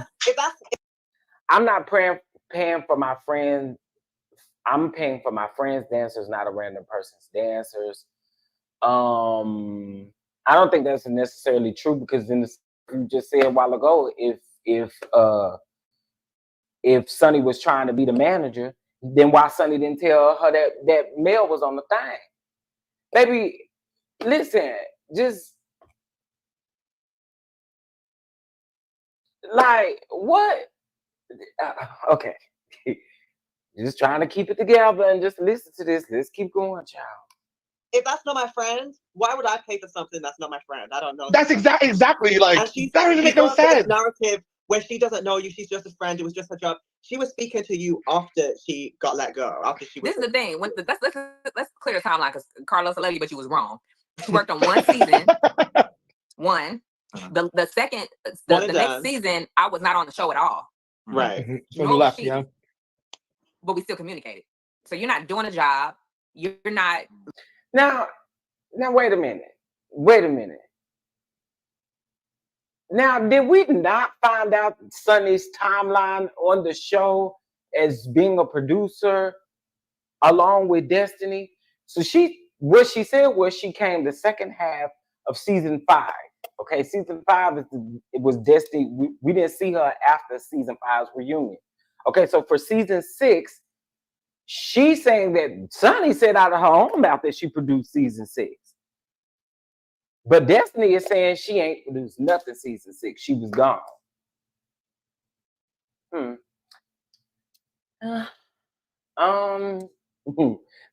I'm not paying for my friend. I'm paying for my friend's dancers, not a random person's dancers. I don't think that's necessarily true because then you just said a while ago, if Sunni was trying to be the manager, then why Sunni didn't tell her that Mel was on the thing? Maybe, listen, just Like what? Okay. Just trying to keep it together and just listen to this. Let's keep going, child. If that's not my friend, why would I pay for something that's not my friend? I don't know. That's exactly like and that doesn't make no sense. Narrative where she doesn't know you, she's just a friend. It was just her job. She was speaking to you after she got let go. After she was. This is the thing. Let's clear the timeline because Carlos, I love you, but you was wrong. She worked on one season. One. The second, the next season, I was not on the show at all. Right. So you left, yeah. But we still communicated. So you're not doing a job. You're not. Now, wait a minute. Wait a minute. Now, did we not find out Sunni's timeline on the show as being a producer along with Destiny? So what she said was she came the second half of season 5. Okay, season 5 it was Destiny. We didn't see her after season 5's reunion. Okay, so for season 6, she's saying that Sunni said out of her own mouth that she produced season 6. But Destiny is saying she ain't produced nothing season 6. She was gone.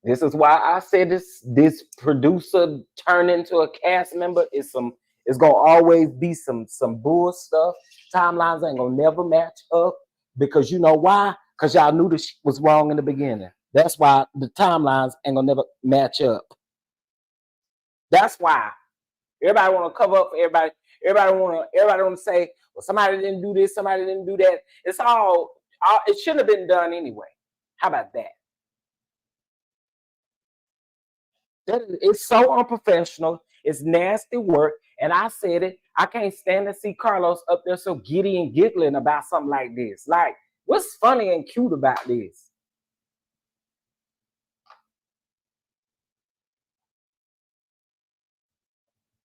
This is why I said this producer turn into a cast member is it's gonna always be some bull stuff. Timelines ain't gonna never match up because you know why? Because y'all knew the shit was wrong in the beginning. That's why the timelines ain't gonna never match up. That's why. Everybody want to cover up for everybody. Everybody want to say, well, somebody didn't do this, somebody didn't do that. It's all it should have been done anyway. How about that? It's so unprofessional. It's nasty work. And I said it. I can't stand to see Carlos up there so giddy and giggling about something like this. Like, what's funny and cute about this?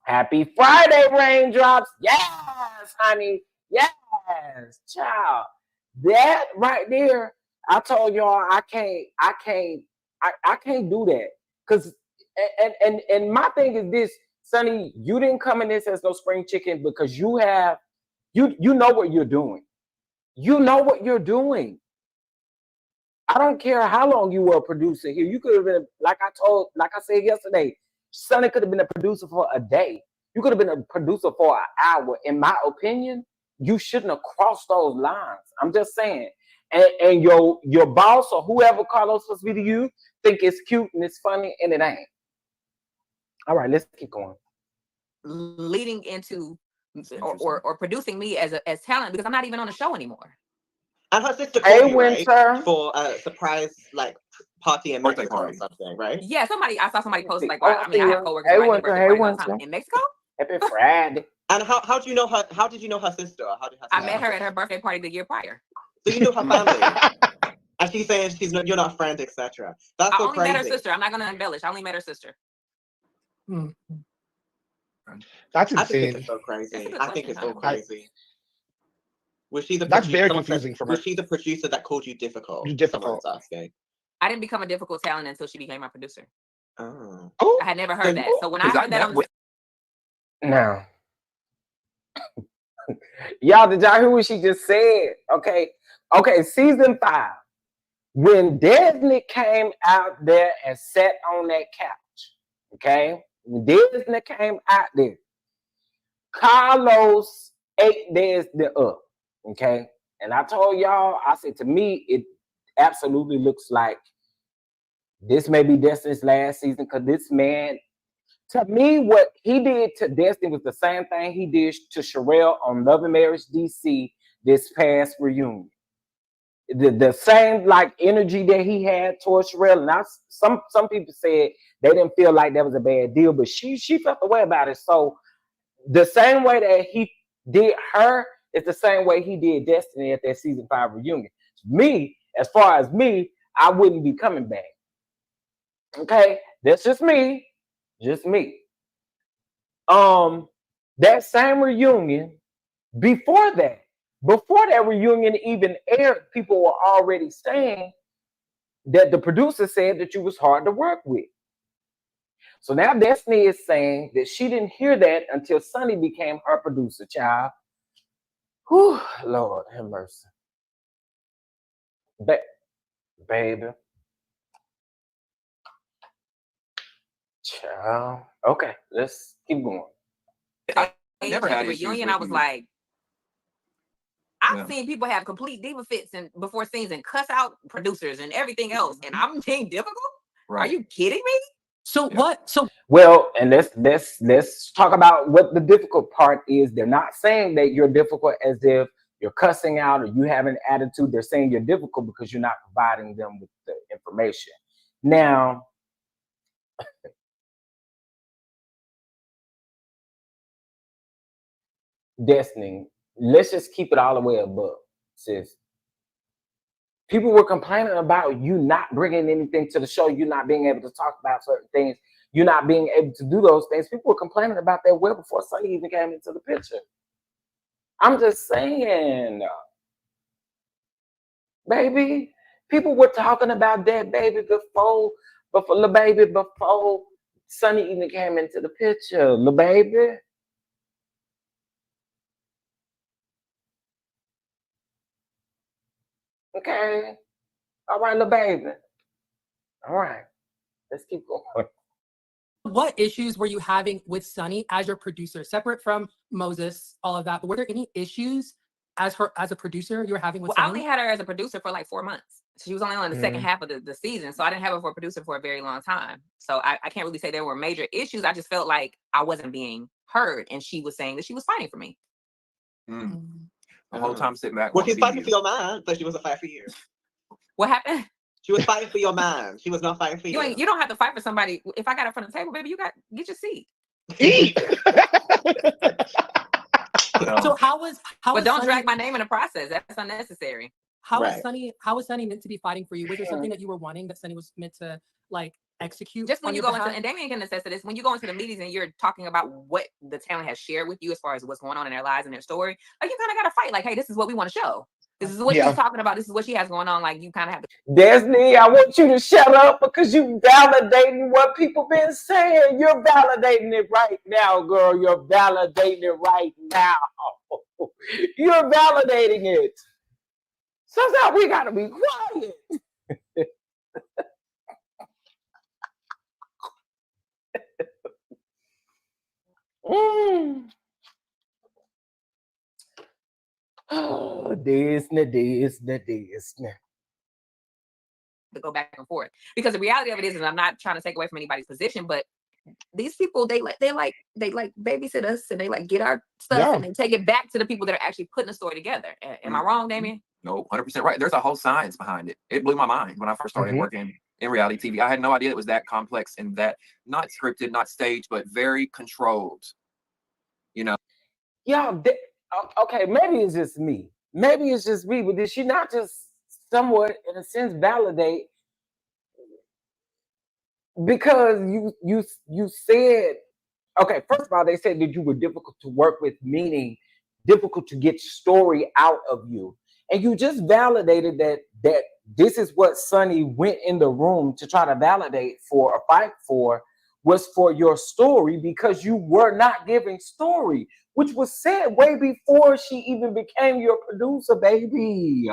Happy Friday, raindrops. Yes, honey. Yes, child. That right there, I told y'all I can't do that. Cause and my thing is this, Sunni, you didn't come in this as no spring chicken because you know what you're doing. You know what you're doing. I don't care how long you were a producer here. You could have been, like I said yesterday, Sunni could have been a producer for a day. You could have been a producer for an hour. In my opinion, you shouldn't have crossed those lines. I'm just saying. And your boss or whoever Carlos supposed to be to you think it's cute and it's funny and it ain't. All right, let's keep going. Leading into or producing me as talent because I'm not even on the show anymore. And her sister called you, right? For a surprise party in Mexico or something, right? Yeah, I saw somebody post like, I have coworkers in Mexico. Happy Friday. And how do you know her? How did you know her sister? I met her at her birthday party the year prior. So you knew her family. And she's saying you're not friends, etc. That's so crazy. I only met her sister. I'm not gonna embellish. I only met her sister. That's insane. I think it's so crazy. I think it's so crazy. Was she the That's very confusing for me. Was she the producer that called you difficult? Difficult. Asking. I didn't become a difficult talent until she became my producer. Oh. I had never heard that. So when I heard that, now, y'all, did y'all hear what she just said? Okay, season 5. When Disney came out there and sat on that couch, okay? When Disney came out there, Carlos ate Disney up, okay? And I told y'all, I said, to me, it absolutely looks like this may be Destiny's last season because this man, to me, what he did to Destiny was the same thing he did to Sheree on Love and Marriage DC this past reunion. The same like energy that he had towards Sheree. Now, some people said they didn't feel like that was a bad deal, but she felt the way about it. So the same way that he did her is the same way he did Destiny at that season 5 reunion. Me, as far as me, I wouldn't be coming back. Okay, that's just me. Just me. That same reunion, before that reunion even aired, people were already saying that the producer said that you was hard to work with. So now Destiny is saying that she didn't hear that until Sunni became her producer, child. Whew, Lord have mercy. Baby. Child. Okay, let's keep going. I never had the issues reunion, with I was you. like, I've Yeah. seen people have complete diva fits and before scenes and cuss out producers and everything else, and I'm being difficult. Are Right. you kidding me? So what? So Well, and let's talk about what the difficult part is. They're not saying that you're difficult as if you're cussing out or you have an attitude. They're saying you're difficult because you're not providing them with the information. Now, Destiny, let's just keep it all the way above, sis. People were complaining about you not bringing anything to the show, you not being able to talk about certain things, you not being able to do those things. People were complaining about that well before Sunni even came into the picture. I'm just saying, baby, people were talking about that, baby, before the baby, before Sunni even came into the picture, the baby. Okay, all right, little baby. All right, let's keep going. what issues were you having with Sunni as your producer, separate from Moses, all of that? But were there any issues as a producer you were having with Well, I Sunni? only had her as a producer for like 4 months. She was only on the second half of the season, so I didn't have her for a producer for a very long time. So I can't really say there were major issues. I just felt like I wasn't being heard, and she was saying that she was fighting for me. The whole time sitting back. Well, she's fighting for your man, but she wasn't fighting for you. What happened? She was fighting for your man. She was not fighting for you. You don't have to fight for somebody. If I got in front of the table, baby, you get your seat. So how was But don't Sunni, drag my name in the process. That's unnecessary. how was Sunni meant to be fighting for you? Was there something that you were wanting that Sunni was meant to like execute? Just when on you your go into, behalf? and Damien can attest to this, when you go into the meetings and you're talking about what the talent has shared with you as far as what's going on in their lives and their story, like you kind of got to fight. Like, hey, this is what we want to show. This is what she's talking about. This is what she has going on. Like, you kind of have to. Destiny, I want you to shut up because you validating what people been saying. You're validating it right now, girl. You're validating it right now. You're validating it. Sometimes we gotta be quiet. Oh, Disney. To go back and forth, because the reality of it is, and I'm not trying to take away from anybody's position, but these people they like babysit us and they like get our stuff and they take it back to the people that are actually putting the story together. Am I wrong, Damien? No, 100% right. There's a whole science behind it. It blew my mind when I first started working in reality TV. I had no idea it was that complex and that not scripted, not staged, but very controlled. You know. Yeah. Okay. Maybe it's just me. But did she not just somewhat, in a sense, validate? Because you said, okay, first of all, they said that you were difficult to work with, meaning difficult to get story out of you. And you just validated that this is what Sunni went in the room to try to validate for or fight for, was for your story, because you were not giving story, which was said way before she even became your producer, baby.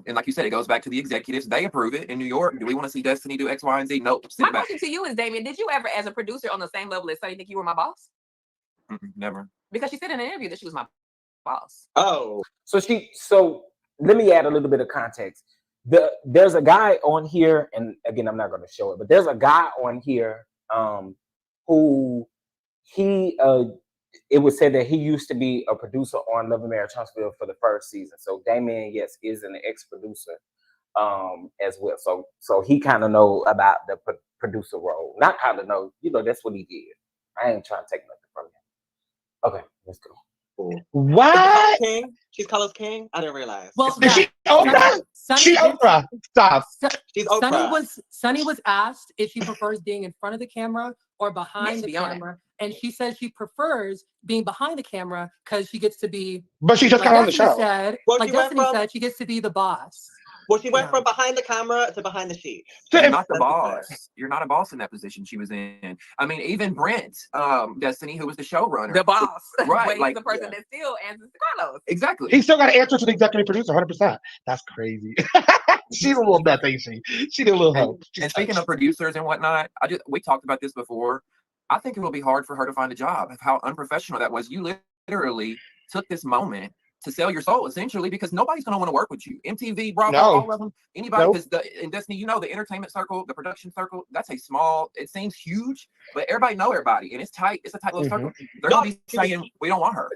And like you said, it goes back to the executives. They approve it in New York. Do we want to see Destiny do X, Y, and Z? Nope. My question to you is, Damien, did you ever, as a producer on the same level as Sunni, think you were my boss? Never. Because she said in an interview that she was my boss. Oh. So let me add a little bit of context. There's a guy on here, and again, I'm not going to show it, but there's a guy on here who it was said that he used to be a producer on Love and Marriage Huntsville for the first season. So Damien, yes, is an ex-producer as well. So he kind of know about the producer role. Not kind of know, that's what he did. I ain't trying to take nothing from him. Okay, let's go. What? King? She's Colors King? I didn't realize. Well, Is she Oprah? She Oprah. Stop. She's Oprah. Sunni was asked if she prefers being in front of the camera or behind the camera, and she says she prefers being behind the camera because she gets to be. But she just got on the show. Like Destiny said, she gets to be the boss. Well, she went from behind the camera to behind the sheets. You're not the boss. You're not a boss in that position she was in. I mean, even Brent, Destiny, who was the showrunner, The boss, right? But Like he's the person that still answers to Carlos. Exactly. He still got to answer to the executive producer, 100%. That's crazy. She's a little nuts, ain't she? She did a little help. And speaking of producers and whatnot, we talked about this before. I think it will be hard for her to find a job. How unprofessional that was. You literally took this moment to sell your soul, essentially, because nobody's going to want to work with you. MTV, Bravo, all of them, anybody, because in Destiny, the entertainment circle, the production circle, that's a small, it seems huge, but everybody know everybody, and it's tight. It's a tight little circle. They're going to be saying, we don't want her.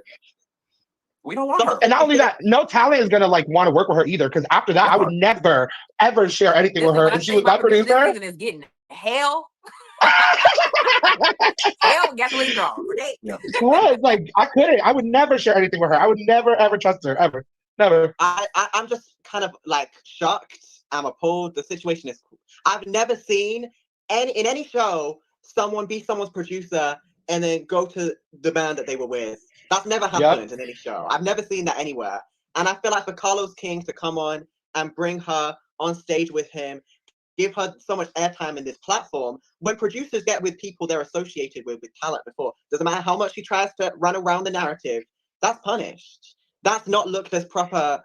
We don't want her. And not only that, no talent is going to want to work with her either, because after that, I would never, ever share anything with her. And she was my producer. This season is getting hell. Hell, gasoline draw. I would never share anything with her. I would never ever trust her, ever. Never. I'm just kind of shocked. I'm appalled. The situation is cool. I've never seen in any show someone be someone's producer and then go to the band that they were with. That's never happened in any show. I've never seen that anywhere. And I feel like for Carlos King to come on and bring her on stage with him, give her so much airtime in this platform, when producers get with people they're associated with talent before, doesn't matter how much she tries to run around the narrative, that's punished. That's not looked as proper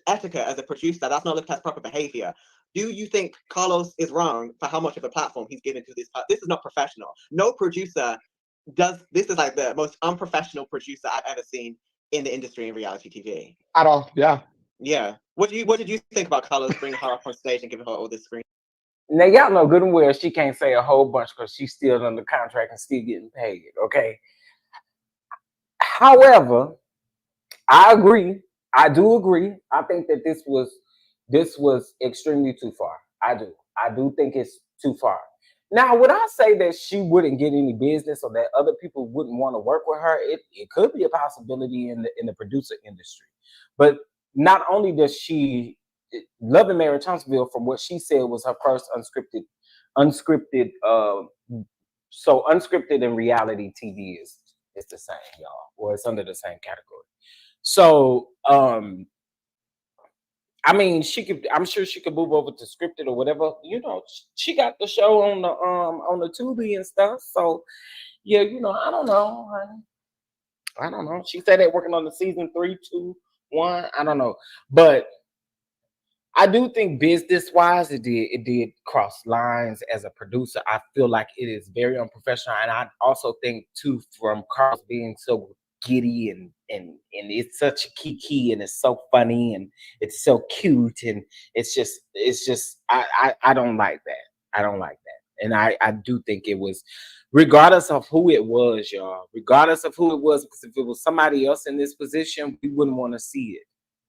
etiquette as a producer. That's not looked as proper behavior. Do you think Carlos is wrong for how much of a platform he's given to this? This is not professional. No producer does. This is the most unprofessional producer I've ever seen in the industry in reality TV. At all, yeah. Yeah. What did you think about Carlos bringing her up on stage and giving her all this screen? Now y'all know good and well she can't say a whole bunch because she's still under contract and still getting paid. Okay. However, I agree. I do agree. I think that this was extremely too far. I do think it's too far. Now, would I say that she wouldn't get any business or that other people wouldn't want to work with her? It could be a possibility in the producer industry. But not only does she Loving Mary Thompsonville, from what she said, was her first unscripted. So unscripted and reality TV is the same, y'all, or it's under the same category. So I mean, I'm sure she could move over to scripted or whatever. She got the show on the Tubi and stuff. So yeah, I don't know. I don't know. She said they're working on the season 3, 2, 1. I don't know, but I do think business-wise, it did cross lines as a producer. I feel like it is very unprofessional, and I also think too, from Carlos being so giddy and it's such a kiki and it's so funny and it's so cute and it's just I don't like that. I don't like that, and I do think it was, regardless of who it was, y'all. Regardless of who it was, because if it was somebody else in this position, we wouldn't want to see it.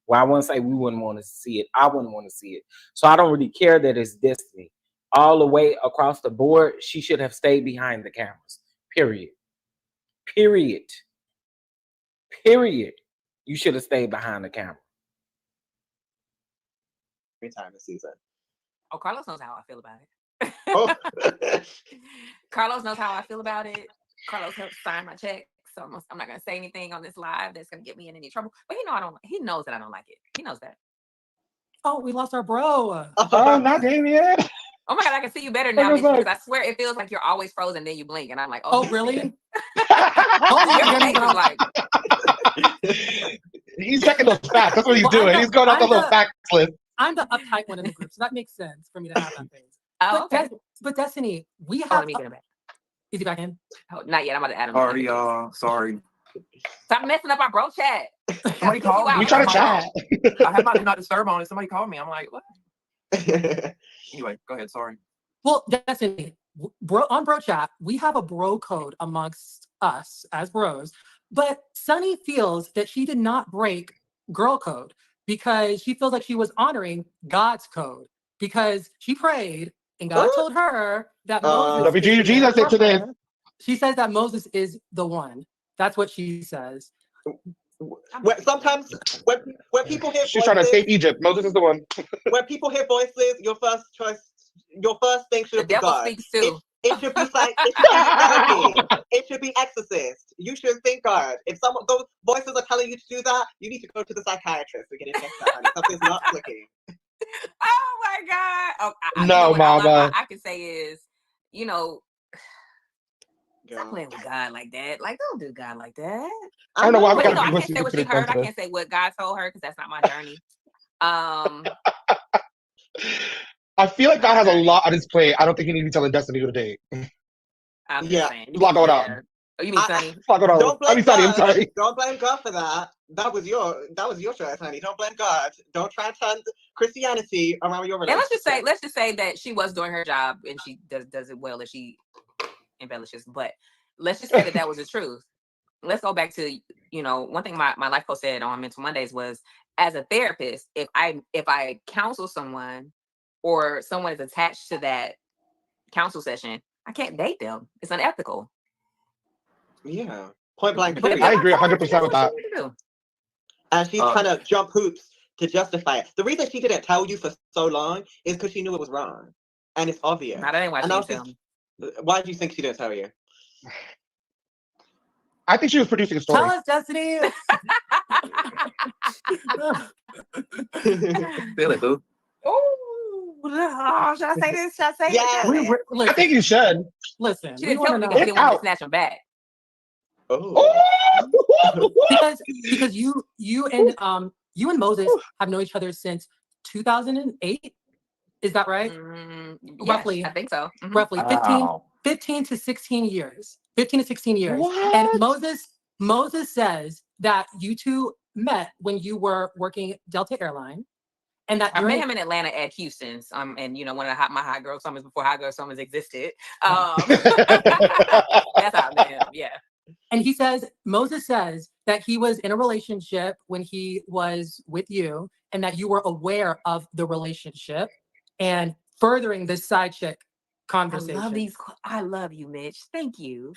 Well, I wouldn't say we wouldn't want to see it. I wouldn't want to see it. So I don't really care that it's Destiny. All the way across the board, she should have stayed behind the cameras. Period. Period. Period. You should have stayed behind the camera. Every time this season. Oh, Carlos knows how I feel about it. Oh. Carlos knows how I feel about it. Carlos helped sign my check. So I'm not gonna say anything on this live that's gonna get me in any trouble. But he knows that I don't like it. He knows that. Oh, we lost our bro. Oh, not Damien. Oh my God, I can see you better now because I swear it feels like you're always frozen, then you blink, and I'm like, oh really? He's checking those facts. That's what he's doing. He's going off the little facts list. I'm the uptight one in the group, so that makes sense for me to have that thing. Oh, okay. But Destiny, we have. Let me get him back. Is he back in? Oh, not yet. I'm about to add him. Sorry, y'all. Sorry. Stop messing up our bro chat. Somebody called me. We trying to chat. I had my do not disturb on and somebody called me. I'm like, what? Anyway, go ahead. Sorry. Well, Destiny, on bro chat, we have a bro code amongst us as bros, but Sunni feels that she did not break girl code because she feels like she was honoring God's code because she prayed and God told her that Moses. Jesus said today. She says that Moses is the one. That's what she says. Sometimes when people hear she's trying to escape Egypt. Moses is the one. When people hear voices, your first thing should be God. Speaks too. It should be like it should be exorcist. You should think God. If those voices are telling you to do that, you need to go to the psychiatrist to get it checked out. Something's not clicking. Oh my God. Oh, you No, know what? All mama. I can say is, you know, stop playing with God like that. Like, don't do God like that. I don't know why we But you gotta know, be I can't say what she heard. I can't say what God told her because that's not my journey. I feel like God has a lot on his plate. I don't think he needs to be telling Destiny to date. I'm just saying. There's a lot going on. Oh, you mean Sunny? There's a lot going on. Don't blame Sunny, I'm God. sorry. Don't blame God for that. That was your choice, honey. Don't blame God. Don't try and turn Christianity around your And relationship. let's just say that she was doing her job and she does it well if she embellishes. But let's just say that was the truth. Let's go back to, you know, one thing my life coach said on Mental Mondays was, as a therapist, if I counsel someone or someone is attached to that counsel session, I can't date them. It's unethical. Yeah. Point blank. I agree 100% with that. And she's trying to jump hoops to justify it. The reason she didn't tell you for so long is because she knew it was wrong. And it's obvious. That ain't why she didn't tell me. Why do you think she didn't tell you? I think she was producing a story. Tell us, Destiny. Feel it, boo. Oh, should I say this? Should I say it? Yeah. I think you should. Listen, She we didn't tell want me to because she know. didn't want me to snatch them back. because you and Moses have known each other since 2008. Is that right? Roughly, yes, I think so. Mhm. Roughly 15 to 16 years. 15 to 16 years. What? And Moses says that you two met when you were working Delta Airline. And that I met him in Atlanta at Houston's, and you know, one of my hot girl summers before hot girl summers existed. That's how I met him. Yeah. And Moses says that he was in a relationship when he was with you, and that you were aware of the relationship and furthering this side chick conversation. I love you, Mitch. Thank you.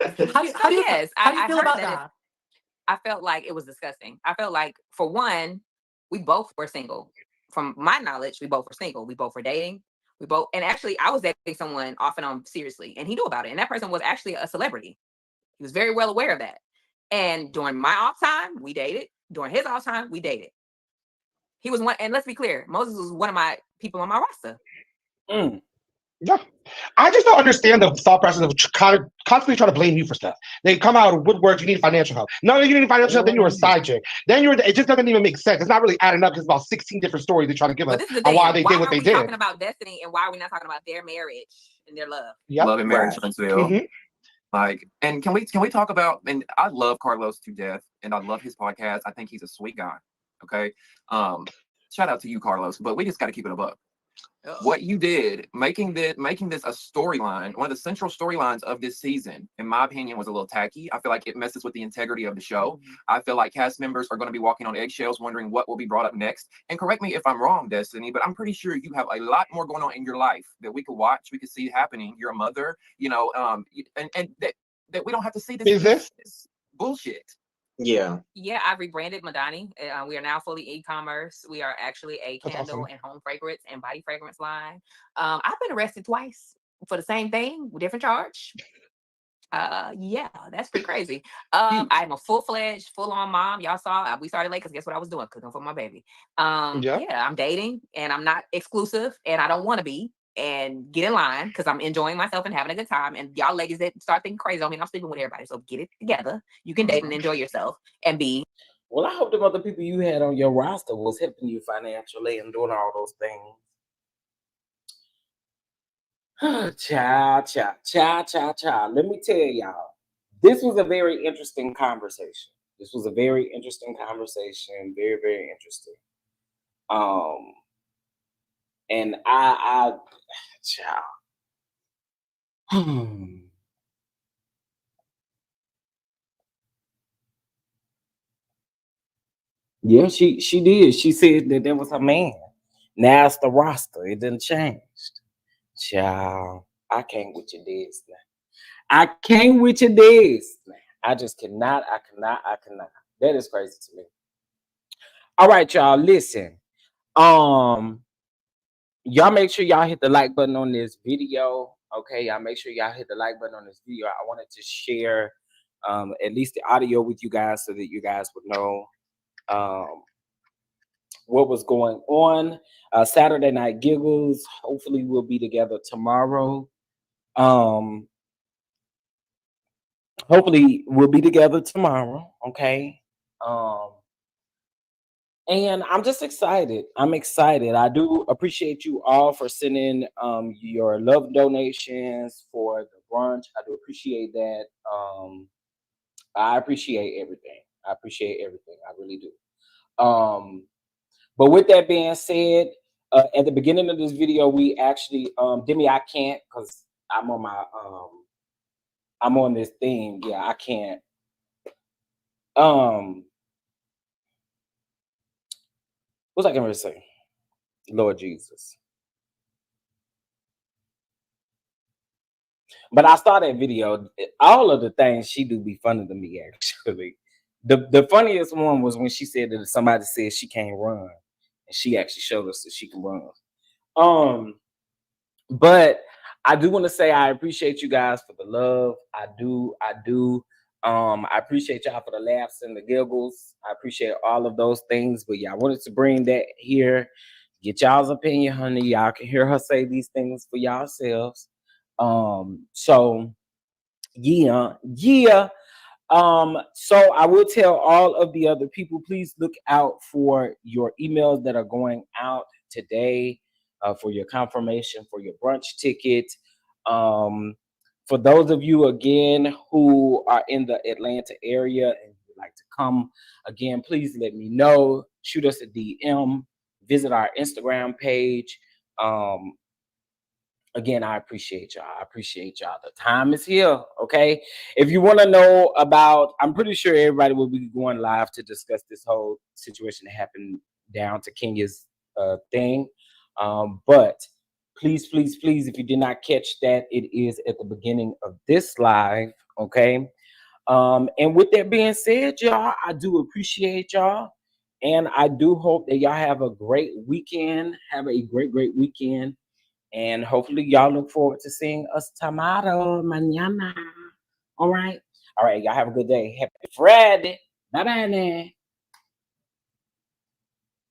How do you feel about that? I felt like it was disgusting. I felt like, for one, we both were single. From my knowledge, we both were single. We both were dating. And actually, I was dating someone off and on seriously, and he knew about it. And that person was actually a celebrity. He was very well aware of that. And during my off time, we dated. During his off time, we dated. He was one, and let's be clear, Moses was one of my people on my roster. Yeah. I just don't understand the thought process of constantly trying to blame you for stuff. They come out of woodwork, you need financial help. No, you need financial help, then you're a side chick. It just doesn't even make sense. It's not really adding up. It's about 16 different stories they're trying to give us on why they did what they did. Why are we talking about Destiny, and why are we not talking about their marriage and their love? Yep. Love and marriage, Huntsville. Like, and can we talk about, and I love Carlos to death, and I love his podcast. I think he's a sweet guy. Okay. Shout out to you, Carlos, but we just got to keep it a buck. What you did, making this a storyline, one of the central storylines of this season, in my opinion, was a little tacky. I feel like it messes with the integrity of the show. I feel like cast members are going to be walking on eggshells, wondering what will be brought up next. And correct me if I'm wrong, Destiny, but I'm pretty sure you have a lot more going on in your life that we could watch, we could see happening. You're a mother, you know, and that we don't have to see this bullshit. Yeah. Yeah, I rebranded Madani. We are now fully e-commerce. We are actually a candle and home fragrance and body fragrance line. I've been arrested twice for the same thing, different charge. Yeah, that's pretty crazy. I'm a full-fledged, full-on mom. Y'all saw we started late because guess what I was doing? Cooking for my baby. Yeah, I'm dating and I'm not exclusive and I don't want to be. And get in line because I'm enjoying myself and having a good time. And y'all ladies that start thinking crazy on me, I'm sleeping with everybody. So get it together. You can date and enjoy yourself and be. Well, I hope the other people you had on your roster was helping you financially and doing all those things. Child. Let me tell y'all, this was a very interesting conversation. Very, very interesting. And child. Yeah, she did. She said that was her man. Now it's the roster. It didn't change. Child, I can't with your this now. I can't with your this now. I just cannot. I cannot. That is crazy to me. All right, y'all. Listen. Y'all make sure y'all hit the like button on this video. Okay, y'all make sure y'all hit the like button on this video. I wanted to share at least the audio with you guys so that you guys would know what was going on. Saturday Night Giggles. Hopefully we'll be together tomorrow. Hopefully we'll be together tomorrow. Okay. And I'm just excited. I'm excited. I do appreciate you all for sending your love donations for the brunch. I do appreciate that. I appreciate everything. I appreciate everything. I really do. But with that being said, at the beginning of this video, we actually Demi, I can't because I'm on my I'm on this thing. Yeah, I can't. What's I going to say? Lord Jesus. But I saw that video. All of the things she do be funny to me, actually. The funniest one was when she said that somebody said she can't run, and she actually showed us that she can run. But I do want to say I appreciate you guys for the love. I do. I appreciate y'all for the laughs and the giggles. I appreciate all of those things. But yeah, I wanted to bring that here. Get y'all's opinion, honey. Y'all can hear her say these things for yourselves. So yeah. So I will tell all of the other people, please look out for your emails that are going out today for your confirmation for your brunch ticket. For those of you again who are in the Atlanta area and would like to come again, please let me know. Shoot us a DM. Visit our Instagram page. Again, I appreciate y'all. I appreciate y'all. The time is here, okay? If you want to know about, I'm pretty sure everybody will be going live to discuss this whole situation that happened down to Kenya's thing. But please, if you did not catch that, it is at the beginning of this live, okay? And with that being said, y'all, I do appreciate y'all. And I do hope that y'all have a great weekend. Have a great weekend. And hopefully y'all look forward to seeing us tomorrow, mañana. All right. Y'all have a good day. Happy Friday. Bye-bye now.